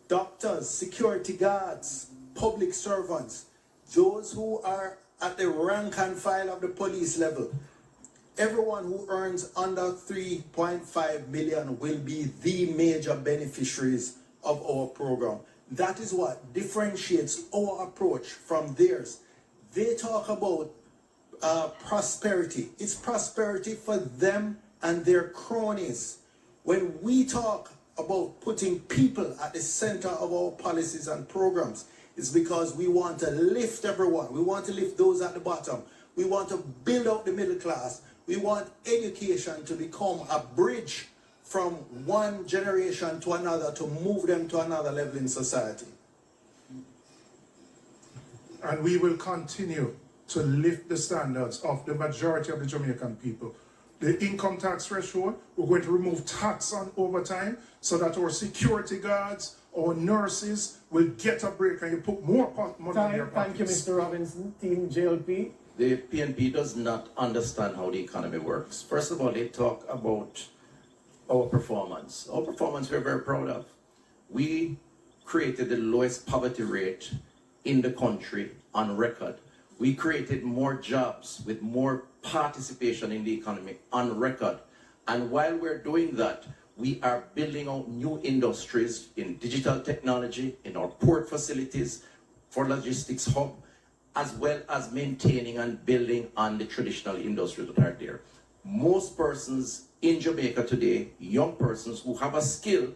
doctors, security guards, public servants, those who are at the rank and file of the police level, everyone who earns under 3.5 million will be the major beneficiaries of our program. That is what differentiates our approach from theirs. They talk about prosperity. It's prosperity for them and their cronies. When we talk about putting people at the center of our policies and programs, it's because we want to lift everyone. We want to lift those at the bottom. We want to build out the middle class. We want education to become a bridge from one generation to another to move them to another level in society. And we will continue to lift the standards of the majority of the Jamaican people. The income tax threshold, we're going to remove tax on overtime so that our security guards, our nurses will get a break and you put more money in your pockets. Thank you, Mr. Robinson. Team JLP. The PNP does not understand how the economy works. First of all, they talk about our performance. Our performance we're very proud of. We created the lowest poverty rate in the country on record. We created more jobs with more participation in the economy on record. And while we're doing that, we are building out new industries in digital technology, in our port facilities, for logistics hub, as well as maintaining and building on the traditional industries that are there. Most persons in Jamaica today, young persons who have a skill,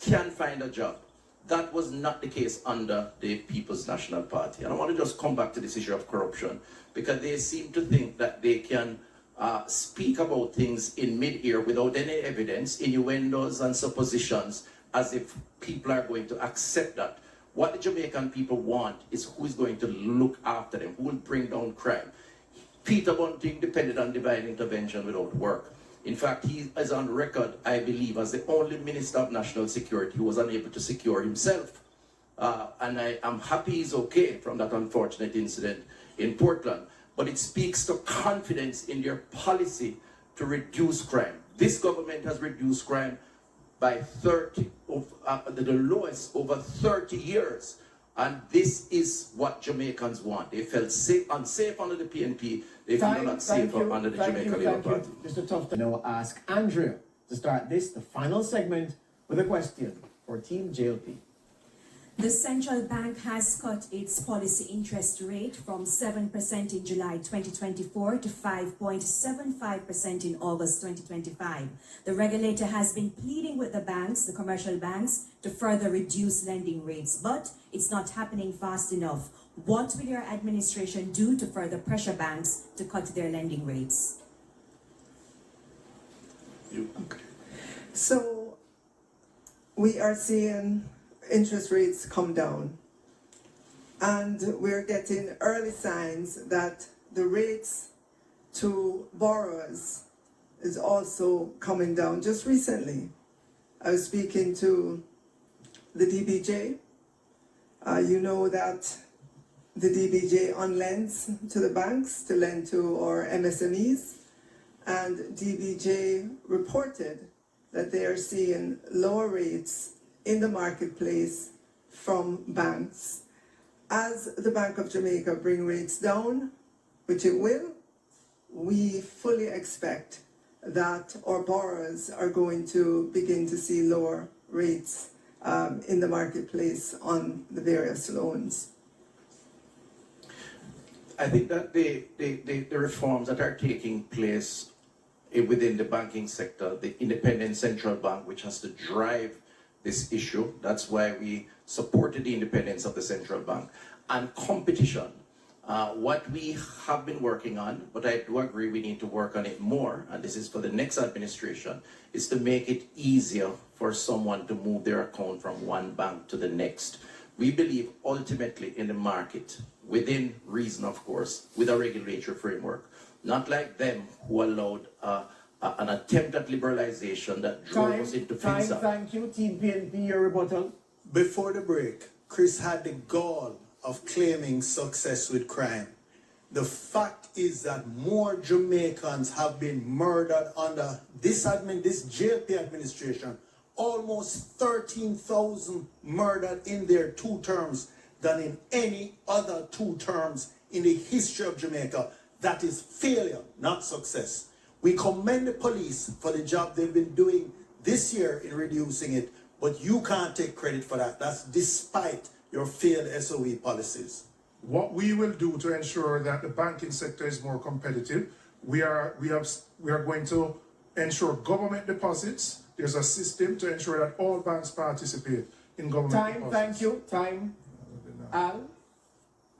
can find a job. That was not the case under the People's National Party. And I want to just come back to this issue of corruption, because they seem to think that they can speak about things in mid-air without any evidence, innuendos and suppositions, as if people are going to accept that. What the Jamaican people want is who is going to look after them, who will bring down crime. Peter Bunting depended on divine intervention without work. In fact, he is on record, I believe, as the only Minister of National Security who was unable to secure himself. And I am happy he's okay from that unfortunate incident in Portland. But it speaks to confidence in their policy to reduce crime. This government has reduced crime by 30, the lowest over 30 years. And this is what Jamaicans want. They felt unsafe under the PNP. They feel a lot safer under the Jamaica Labour Party. Mr. Tufton. Now ask Andrea to start this, the final segment, with a question for Team JLP. The central bank has cut its policy interest rate from 7% in July 2024 to 5.75% in August 2025. The regulator has been pleading with the banks, the commercial banks, to further reduce lending rates, but it's not happening fast enough. What will your administration do to further pressure banks to cut their lending rates? So we are seeing interest rates come down, and we're getting early signs that the rates to borrowers is also coming down. Just recently, I was speaking to the DBJ. You know that the DBJ unlends to the banks to lend to our MSMEs, and DBJ reported that they are seeing lower rates in the marketplace from banks. As the Bank of Jamaica bring rates down, which it will, we fully expect that our borrowers are going to begin to see lower rates in the marketplace on the various loans. I think that the reforms that are taking place within the banking sector, the independent central bank, which has to drive this issue, that's why we supported the independence of the central bank, and competition. What we have been working on, but I do agree we need to work on it more, and this is for the next administration, is to make it easier for someone to move their account from one bank to the next. We believe ultimately in the market, within reason, of course, with a regulatory framework, not like them who allowed an attempt at liberalization that drove us into FinSA. Thank you, Team PNP, your rebuttal. Before the break, Chris had the gall of claiming success with crime. The fact is that more Jamaicans have been murdered under this JLP administration, almost 13,000 murdered in their 2 terms than in any other 2 terms in the history of Jamaica. That is failure, not success. We commend the police for the job they've been doing this year in reducing it, but you can't take credit for that. That's despite your failed SOE policies. What we will do to ensure that the banking sector is more competitive, we are going to ensure government deposits. There's a system to ensure that all banks participate in government deposits. Thank you. Time. Al,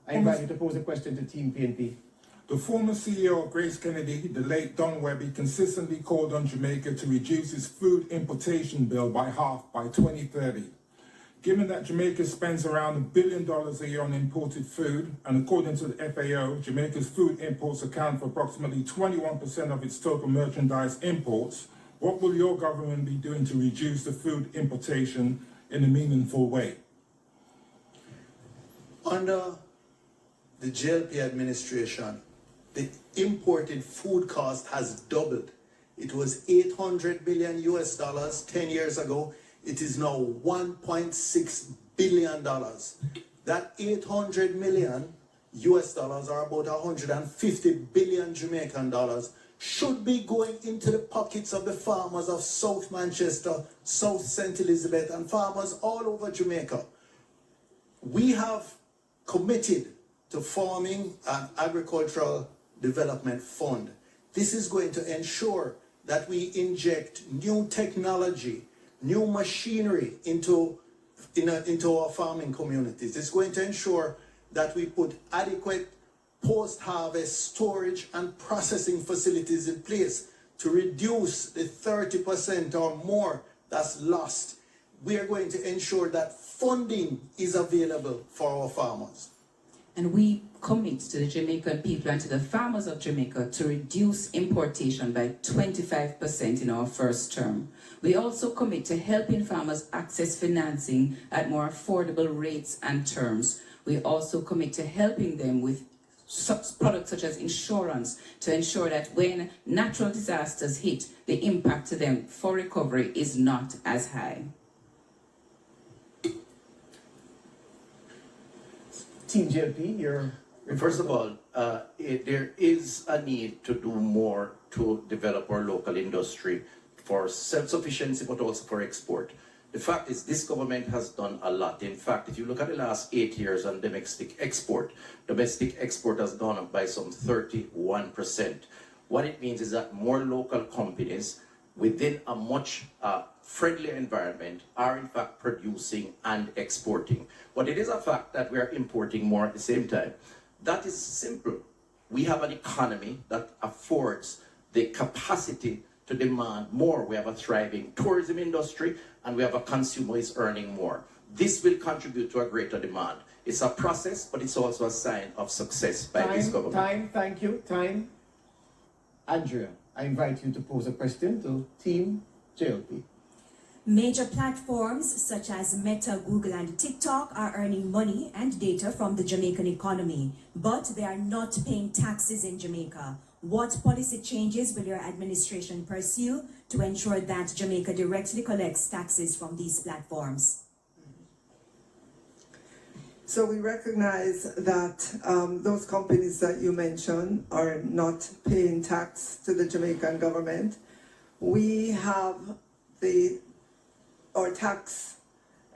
I invite you to pose a question to Team PNP. The former CEO of Grace Kennedy, the late Don Webby, consistently called on Jamaica to reduce its food importation bill by half by 2030. Given that Jamaica spends around $1 billion a year on imported food, and according to the FAO, Jamaica's food imports account for approximately 21% of its total merchandise imports, what will your government be doing to reduce the food importation in a meaningful way? Under the JLP administration, the imported food cost has doubled. It was $800 million US 10 years ago. It is now $1.6 billion. That 800 million US dollars, or about 150 billion Jamaican dollars, should be going into the pockets of the farmers of South Manchester, South St. Elizabeth, and farmers all over Jamaica. We have committed to forming an agricultural development fund. This is going to ensure that we inject new technology, new machinery into our farming communities. It's going to ensure that we put adequate post-harvest storage and processing facilities in place to reduce the 30% or more that's lost. We are going to ensure that funding is available for our farmers. And we commit to the Jamaican people and to the farmers of Jamaica to reduce importation by 25% in our first term. We also commit to helping farmers access financing at more affordable rates and terms. We also commit to helping them with products such as insurance to ensure that when natural disasters hit, the impact to them for recovery is not as high. Team JLP, First of all, there is a need to do more to develop our local industry for self-sufficiency, but also for export. The fact is, this government has done a lot. In fact, if you look at the last 8 years on domestic export has gone up by some 31%. What it means is that more local companies within a much friendlier environment are in fact producing and exporting. But it is a fact that we are importing more at the same time. That is simple. We have an economy that affords the capacity to demand more. We have a thriving tourism industry, and we have a consumer who is earning more. This will contribute to a greater demand. It's a process, but it's also a sign of success by this government. Thank you. Andrea, I invite you to pose a question to Team JLP. Major platforms such as Meta, Google, and TikTok are earning money and data from the Jamaican economy, but they are not paying taxes in Jamaica. What policy changes will your administration pursue to ensure that Jamaica directly collects taxes from these platforms? So we recognize that those companies that you mentioned are not paying tax to the Jamaican government. We have our tax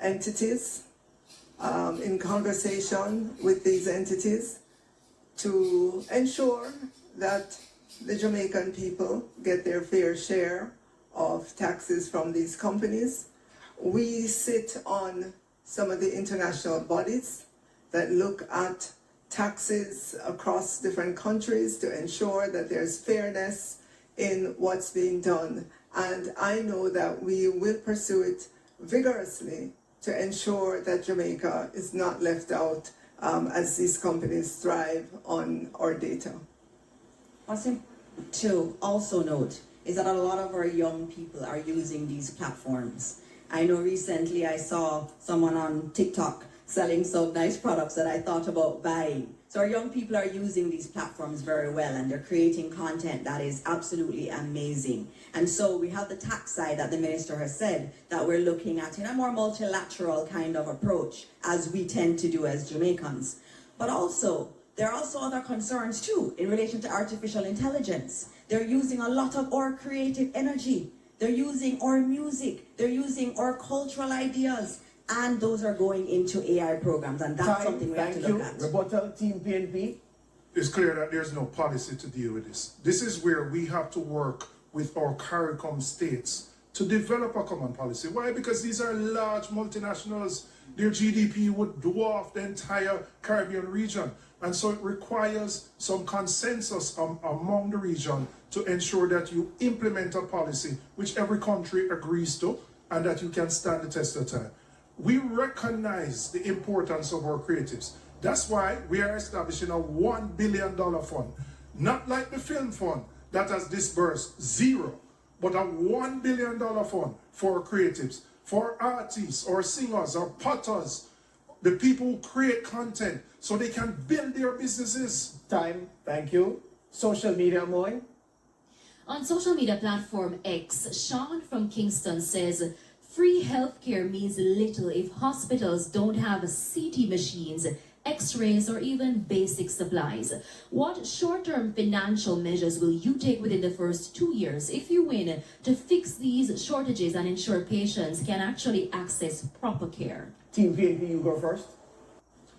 entities, in conversation with these entities to ensure that the Jamaican people get their fair share of taxes from these companies. We sit on some of the international bodies that look at taxes across different countries to ensure that there's fairness in what's being done. And I know that we will pursue it vigorously to ensure that Jamaica is not left out as these companies thrive on our data. What's important to also note is that a lot of our young people are using these platforms. I know recently I saw someone on TikTok selling some nice products that I thought about buying. So our young people are using these platforms very well, and they're creating content that is absolutely amazing. And so we have the tax side that the minister has said that we're looking at in a more multilateral kind of approach, as we tend to do as Jamaicans. But also, there are also other concerns too in relation to artificial intelligence. They're using a lot of our creative energy. They're using our music. They're using our cultural ideas. And those are going into AI programs, and that's something we have to look at. Rebuttal, Team PNP. It's clear that there's no policy to deal with this. This is where we have to work with our CARICOM states to develop a common policy. Why? Because these are large multinationals. Their GDP would dwarf the entire Caribbean region. And so it requires some consensus among the region to ensure that you implement a policy which every country agrees to and that you can stand the test of time. We recognize the importance of our creatives. That's why we are establishing a $1 billion fund. Not like the film fund that has disbursed zero, but a $1 billion fund for creatives, for artists or singers or potters, the people who create content so they can build their businesses. Time, thank you. Social media, Moy. On social media platform X, Sean from Kingston says, free healthcare means little if hospitals don't have CT machines, x-rays, or even basic supplies. What short-term financial measures will you take within the first 2 years, if you win, to fix these shortages and ensure patients can actually access proper care? Team PNP, you go first.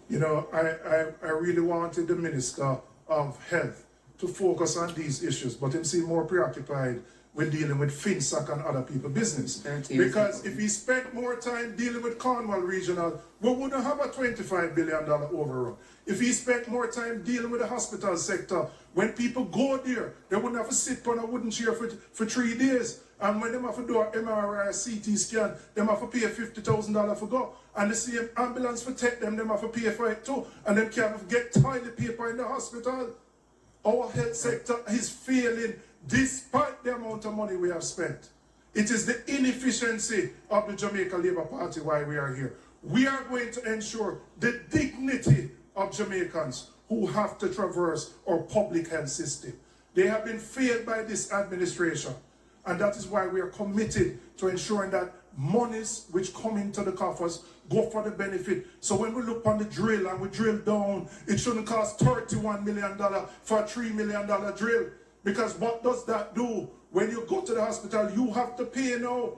You know, I really wanted the Minister of Health to focus on these issues, but him seem more preoccupied with dealing with FinSAC and other people's business. Because if he spent more time dealing with Cornwall Regional, we wouldn't have a $25 billion overrun. If he spent more time dealing with the hospital sector, when people go there, they wouldn't have to sit on a wooden chair for 3 days. And when they have to do an MRI, CT scan, they have to pay $50,000 for go. And the same ambulance for take them have to pay for it too. And they can't get toilet paper in the hospital. Our health sector is failing despite the amount of money we have spent. It is the inefficiency of the Jamaica Labour Party why we are here. We are going to ensure the dignity of Jamaicans who have to traverse our public health system. They have been failed by this administration, and that is why we are committed to ensuring that monies which come into the coffers go for the benefit. So when we look on the drill and we drill down, it shouldn't cost $31 million for a $3 million drill. Because what does that do? When you go to the hospital, you have to pay now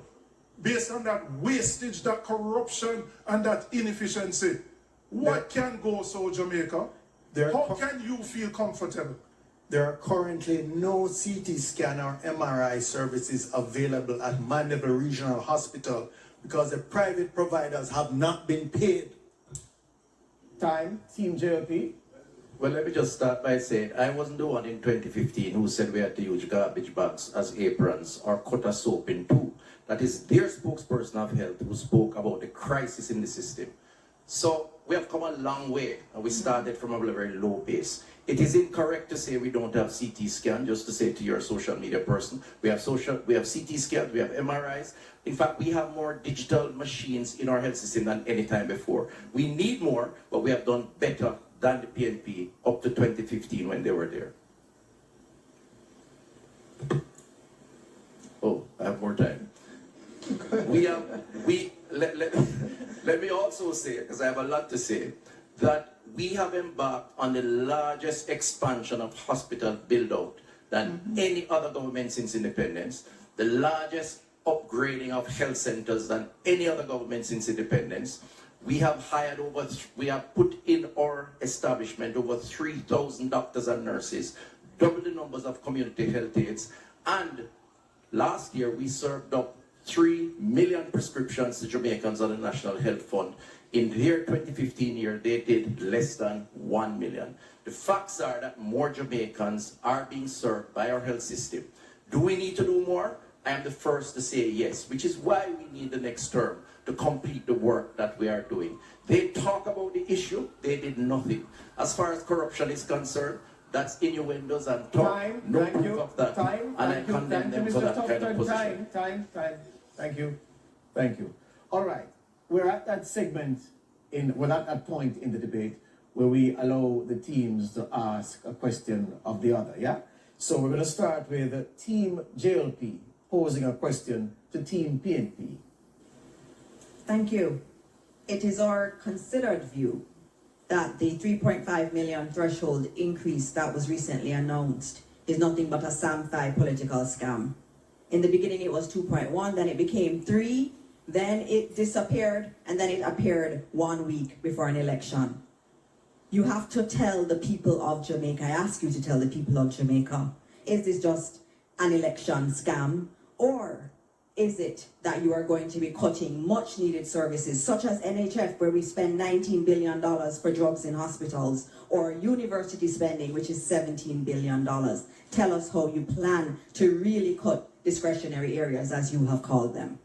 based on that wastage, that corruption, and that inefficiency. What can go so, Jamaica? How can you feel comfortable? There are currently no CT scan or MRI services available at Mandeville Regional Hospital because the private providers have not been paid. Time, Team JLP. Well, let me just start by saying I wasn't the one in 2015 who said we had to use garbage bags as aprons or cut a soap in two. That is their spokesperson of health who spoke about the crisis in the system. So we have come a long way, and we started from a very low base. It is incorrect to say we don't have CT scan, just to say to your social media person. We have CT scans, we have MRIs. In fact, we have more digital machines in our health system than any time before. We need more, but we have done better than the PNP up to 2015 when they were there. Oh, I have more time. Let me also say, because I have a lot to say, that we have embarked on the largest expansion of hospital build-out than any other government since independence, the largest upgrading of health centers than any other government since independence. We have hired we have put in our establishment over 3,000 doctors and nurses, double the numbers of community health aides, and last year we served up 3 million prescriptions to Jamaicans on the National Health Fund. In their 2015 year, they did less than 1 million. The facts are that more Jamaicans are being served by our health system. Do we need to do more? I am the first to say yes, which is why we need the next term to complete the work that we are doing. They talk about the issue, they did nothing. As far as corruption is concerned, that's innuendos and talk. No proof of that. And I condemn them for that kind of position. Time. Thank you. All right. We're at that segment we're at that point in the debate where we allow the teams to ask a question of the other, yeah? So we're going to start with Team JLP posing a question to Team PNP. Thank you. It is our considered view that the 3.5 million threshold increase that was recently announced is nothing but a Sam-Thai political scam. In the beginning it was 2.1, then it became 3, then it disappeared, and then it appeared 1 week before an election. You have to tell the people of Jamaica, I ask you to tell the people of Jamaica, is this just an election scam, or is it that you are going to be cutting much needed services such as NHF, where we spend $19 billion for drugs in hospitals, or university spending, which is $17 billion. Tell us how you plan to really cut discretionary areas, as you have called them.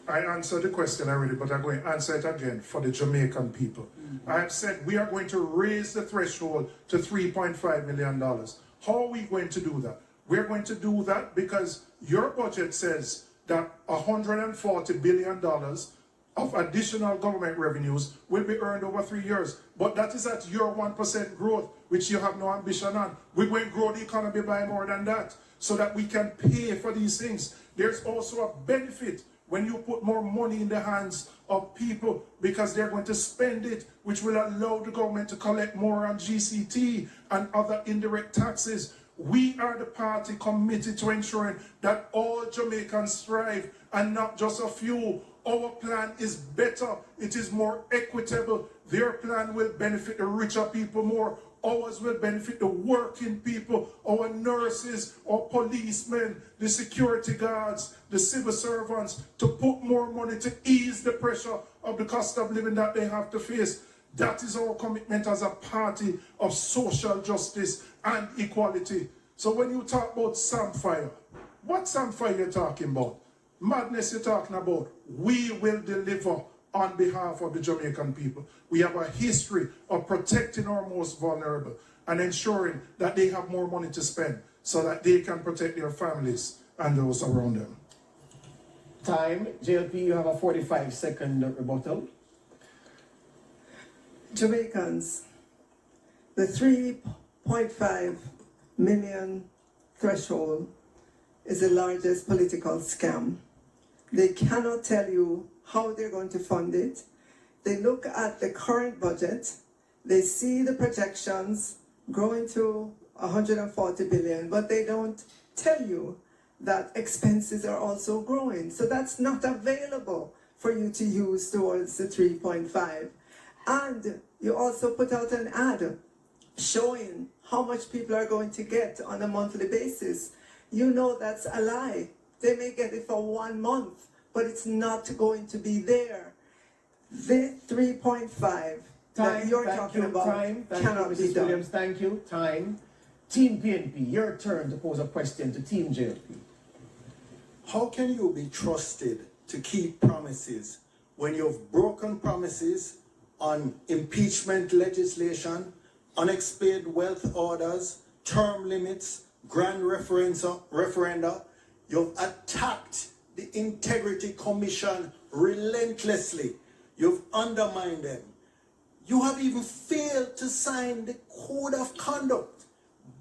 I answered the question already, but I'm going to answer it again for the Jamaican people. I have said we are going to raise the threshold to $3.5 million. How are we going to do that? We're going to do that because your budget says that $140 billion of additional government revenues will be earned over 3 years. But that is at your 1% growth, which you have no ambition on. We're going to grow the economy by more than that so that we can pay for these things. There's also a benefit when you put more money in the hands of people because they're going to spend it, which will allow the government to collect more on GCT and other indirect taxes. We are the party committed to ensuring that all Jamaicans thrive and not just a few. Our plan is better. It is more equitable. Their plan will benefit the richer people more. Ours will benefit the working people, our nurses, our policemen, the security guards, the civil servants, to put more money to ease the pressure of the cost of living that they have to face. That is our commitment as a party of social justice and equality. So when you talk about Samfire, what Samfire you're talking about? Madness you're talking about? We will deliver on behalf of the Jamaican people. We have a history of protecting our most vulnerable and ensuring that they have more money to spend so that they can protect their families and those around them. Time. JLP, you have a 45-second rebuttal. Jamaicans, the 3.5 million threshold is the largest political scam. They cannot tell you how they're going to fund it. They look at the current budget, they see the projections growing to 140 billion, but they don't tell you that expenses are also growing. So that's not available for you to use towards the 3.5. And you also put out an ad showing how much people are going to get on a monthly basis. You know that's a lie. They may get it for 1 month, but it's not going to be there. The 3.5 that you're talking about cannot be done. Williams, thank you. Time. Team PNP, your turn to pose a question to Team JLP. How can you be trusted to keep promises when you've broken promises on impeachment legislation, unexplained wealth orders, term limits, grand referenda? You've attacked the Integrity Commission relentlessly. You've undermined them. You have even failed to sign the Code of Conduct,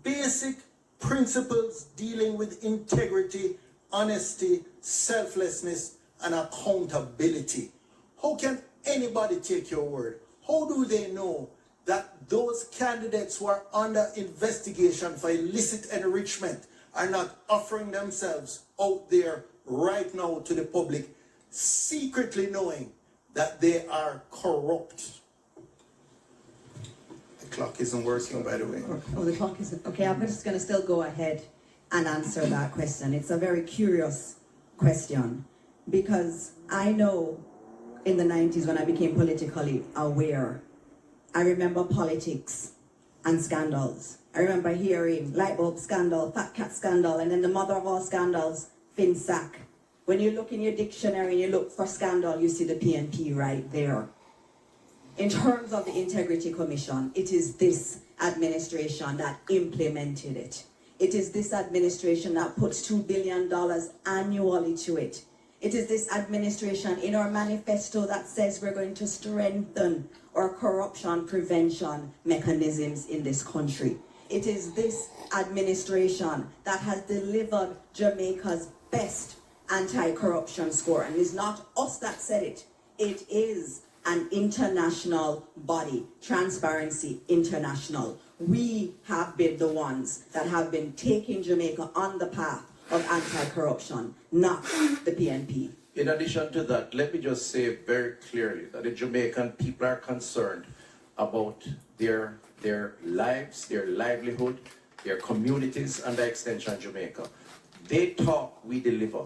basic principles dealing with integrity, honesty, selflessness, and accountability. How can anybody take your word? How do they know that those candidates who are under investigation for illicit enrichment are not offering themselves out there right now to the public, secretly knowing that they are corrupt. The clock isn't working, by the way. Oh, the clock isn't. Okay, I'm just going to still go ahead and answer that question. It's a very curious question because I know in the 90s when I became politically aware, I remember politics and scandals. I remember hearing light bulb scandal, fat cat scandal, and then the mother of all scandals, FinSac. When you look in your dictionary and you look for scandal, you see the PNP right there. In terms of the Integrity Commission, it is this administration that implemented it. It is this administration that puts $2 billion annually to it. It is this administration in our manifesto that says we're going to strengthen our corruption prevention mechanisms in this country. It is this administration that has delivered Jamaica's best anti-corruption score. And it's not us that said it. It is an international body, Transparency International. We have been the ones that have been taking Jamaica on the path of anti-corruption, not the PNP. In addition to that, let me just say very clearly that the Jamaican people are concerned about their lives, their livelihood, their communities, and the extension Jamaica. They talk, we deliver.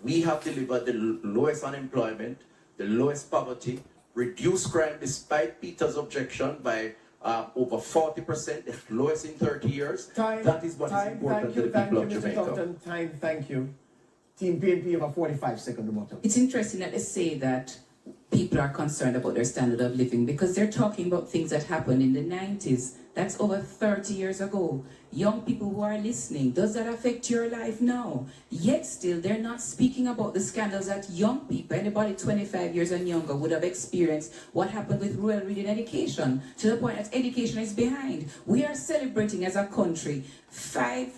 We have delivered the lowest unemployment, the lowest poverty, reduced crime despite Peter's objection by over 40%, the lowest in 30 years. That is what is important to the people of Jamaica. Tufton, thank you. Team PNP, you have a 45-second rebuttal. It's interesting that they say that people are concerned about their standard of living because they're talking about things that happened in the 90s. That's over 30 years ago. Young people who are listening, does that affect your life now? Yet still, they're not speaking about the scandals that young people, anybody 25 years and younger, would have experienced. What happened with rural reading education, to the point that education is behind. We are celebrating as a country five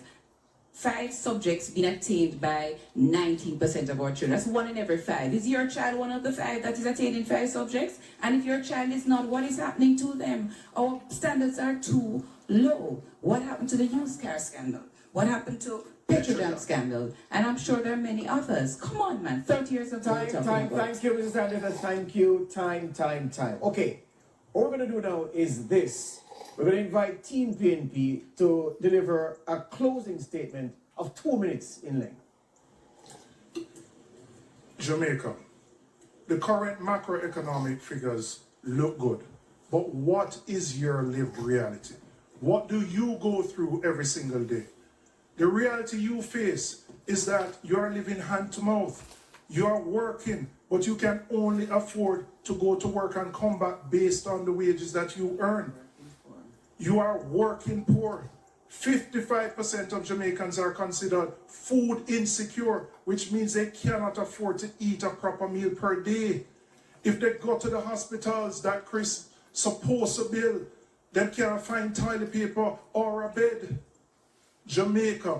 subjects being attained by 19% of our children. That's 1 in every 5. Is your child one of the 5 that is attaining 5 subjects? And if your child is not, what is happening to them? Our standards are too low. What happened to the used car scandal? What happened to Petrodam scandal? And I'm sure there are many others. Come on, man. 30 years of time. Thank you, Mrs. Anderson. Thank you. Time. Okay. What we're going to do now is this. We're going to invite Team PNP to deliver a closing statement of 2 minutes in length. Jamaica, the current macroeconomic figures look good, but what is your lived reality? What do you go through every single day? The reality you face is that you are living hand to mouth. You are working, but you can only afford to go to work and come back based on the wages that you earn. You are working poor. 55% of Jamaicans are considered food insecure, which means they cannot afford to eat a proper meal per day. If they go to the hospitals that Chris supposed to build, they cannot find toilet paper or a bed. Jamaica,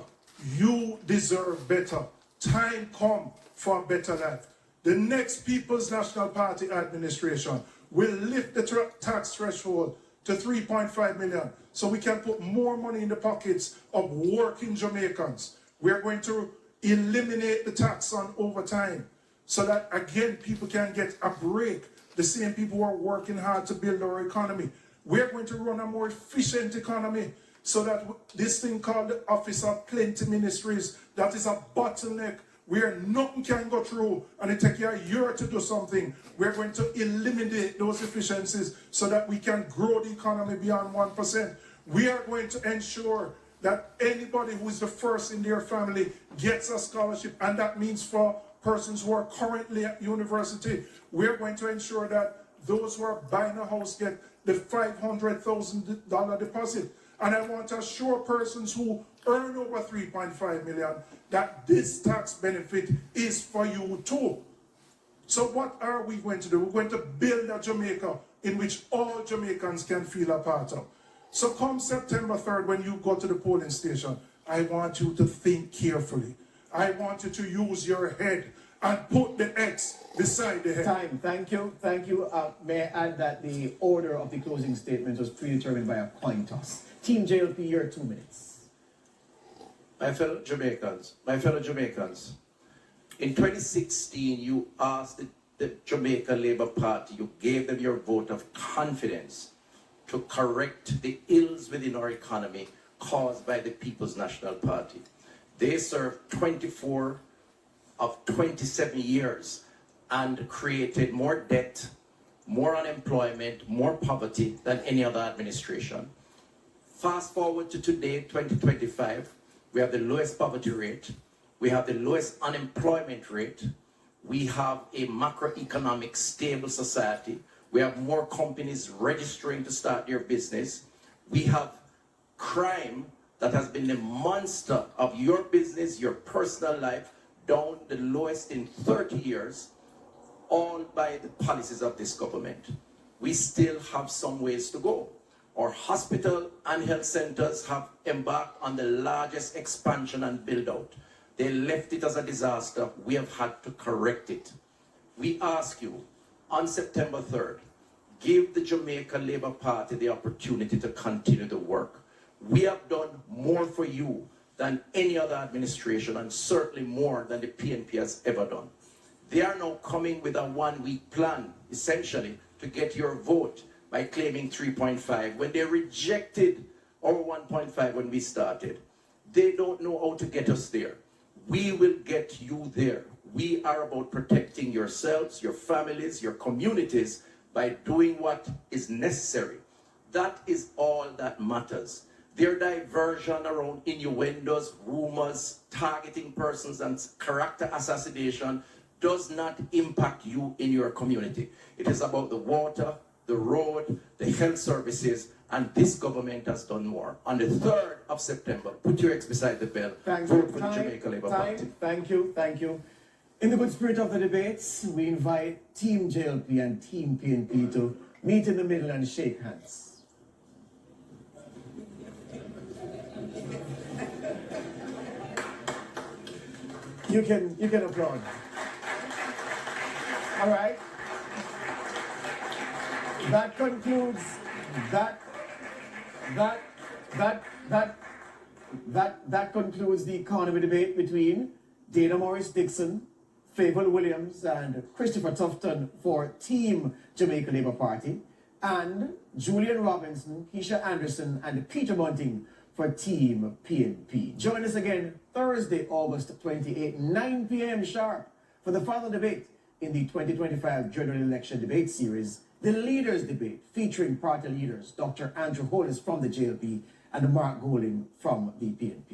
you deserve better. Time come for a better life. The next People's National Party administration will lift the tax threshold to 3.5 million, so we can put more money in the pockets of working Jamaicans. We're going to eliminate the tax on overtime, so that again people can get a break. The same people who are working hard to build our economy. We're going to run a more efficient economy, so that this thing called the Office of Plenty Ministries, that is a bottleneck where nothing can go through and it takes you a year to do something. We're going to eliminate those efficiencies so that we can grow the economy beyond 1%. We are going to ensure that anybody who is the first in their family gets a scholarship, and that means for persons who are currently at university, we're going to ensure that those who are buying a house get the $500,000 deposit. And I want to assure persons who earn over 3.5 million that this tax benefit is for you too. So what are we going to do? We're going to build a Jamaica in which all Jamaicans can feel a part of. So come September 3rd, when you go to the polling station, I want you to think carefully. I want you to use your head and put the X beside the head. Time. Thank you. May I add that the order of the closing statement was predetermined by a coin toss. Team JLP, your 2 minutes. My fellow Jamaicans, in 2016, you asked the Jamaica Labour Party, you gave them your vote of confidence to correct the ills within our economy caused by the People's National Party. They served 24 of 27 years and created more debt, more unemployment, more poverty than any other administration. Fast forward to today, 2025, we have the lowest poverty rate, we have the lowest unemployment rate, we have a macroeconomic stable society, we have more companies registering to start their business, we have crime that has been the monster of your business, your personal life, down the lowest in 30 years, all by the policies of this government. We still have some ways to go. Our hospital and health centers have embarked on the largest expansion and build out. They left it as a disaster. We have had to correct it. We ask you, on September 3rd, give the Jamaica Labour Party the opportunity to continue the work. We have done more for you than any other administration, and certainly more than the PNP has ever done. They are now coming with a one-week plan, essentially, to get your vote by claiming 3.5 when they rejected our 1.5 when we started. They don't know how to get us there. We will get you there. We are about protecting yourselves, your families, your communities by doing what is necessary. That is all that matters. Their diversion around innuendos, rumors, targeting persons, and character assassination does not impact you in your community. It is about the water, the road, the health services, and this government has done more. On the 3rd of September, put your X beside the bell, vote for the Jamaica Labour Party. Thank you. In the good spirit of the debates, we invite Team JLP and Team PNP to meet in the middle and shake hands. You can applaud. All right. That concludes that concludes the economy debate between Dana Morris Dixon, Favour Williams, and Christopher Tufton for Team Jamaica Labour Party, and Julian Robinson, Keisha Anderson, and Peter Bunting for Team PNP. Join us again Thursday, August 28, 9 p.m. sharp for the final debate in the 2025 General Election Debate Series, the Leaders Debate, featuring party leaders Dr. Andrew Hollis from the JLP and Mark Golding from the PNP.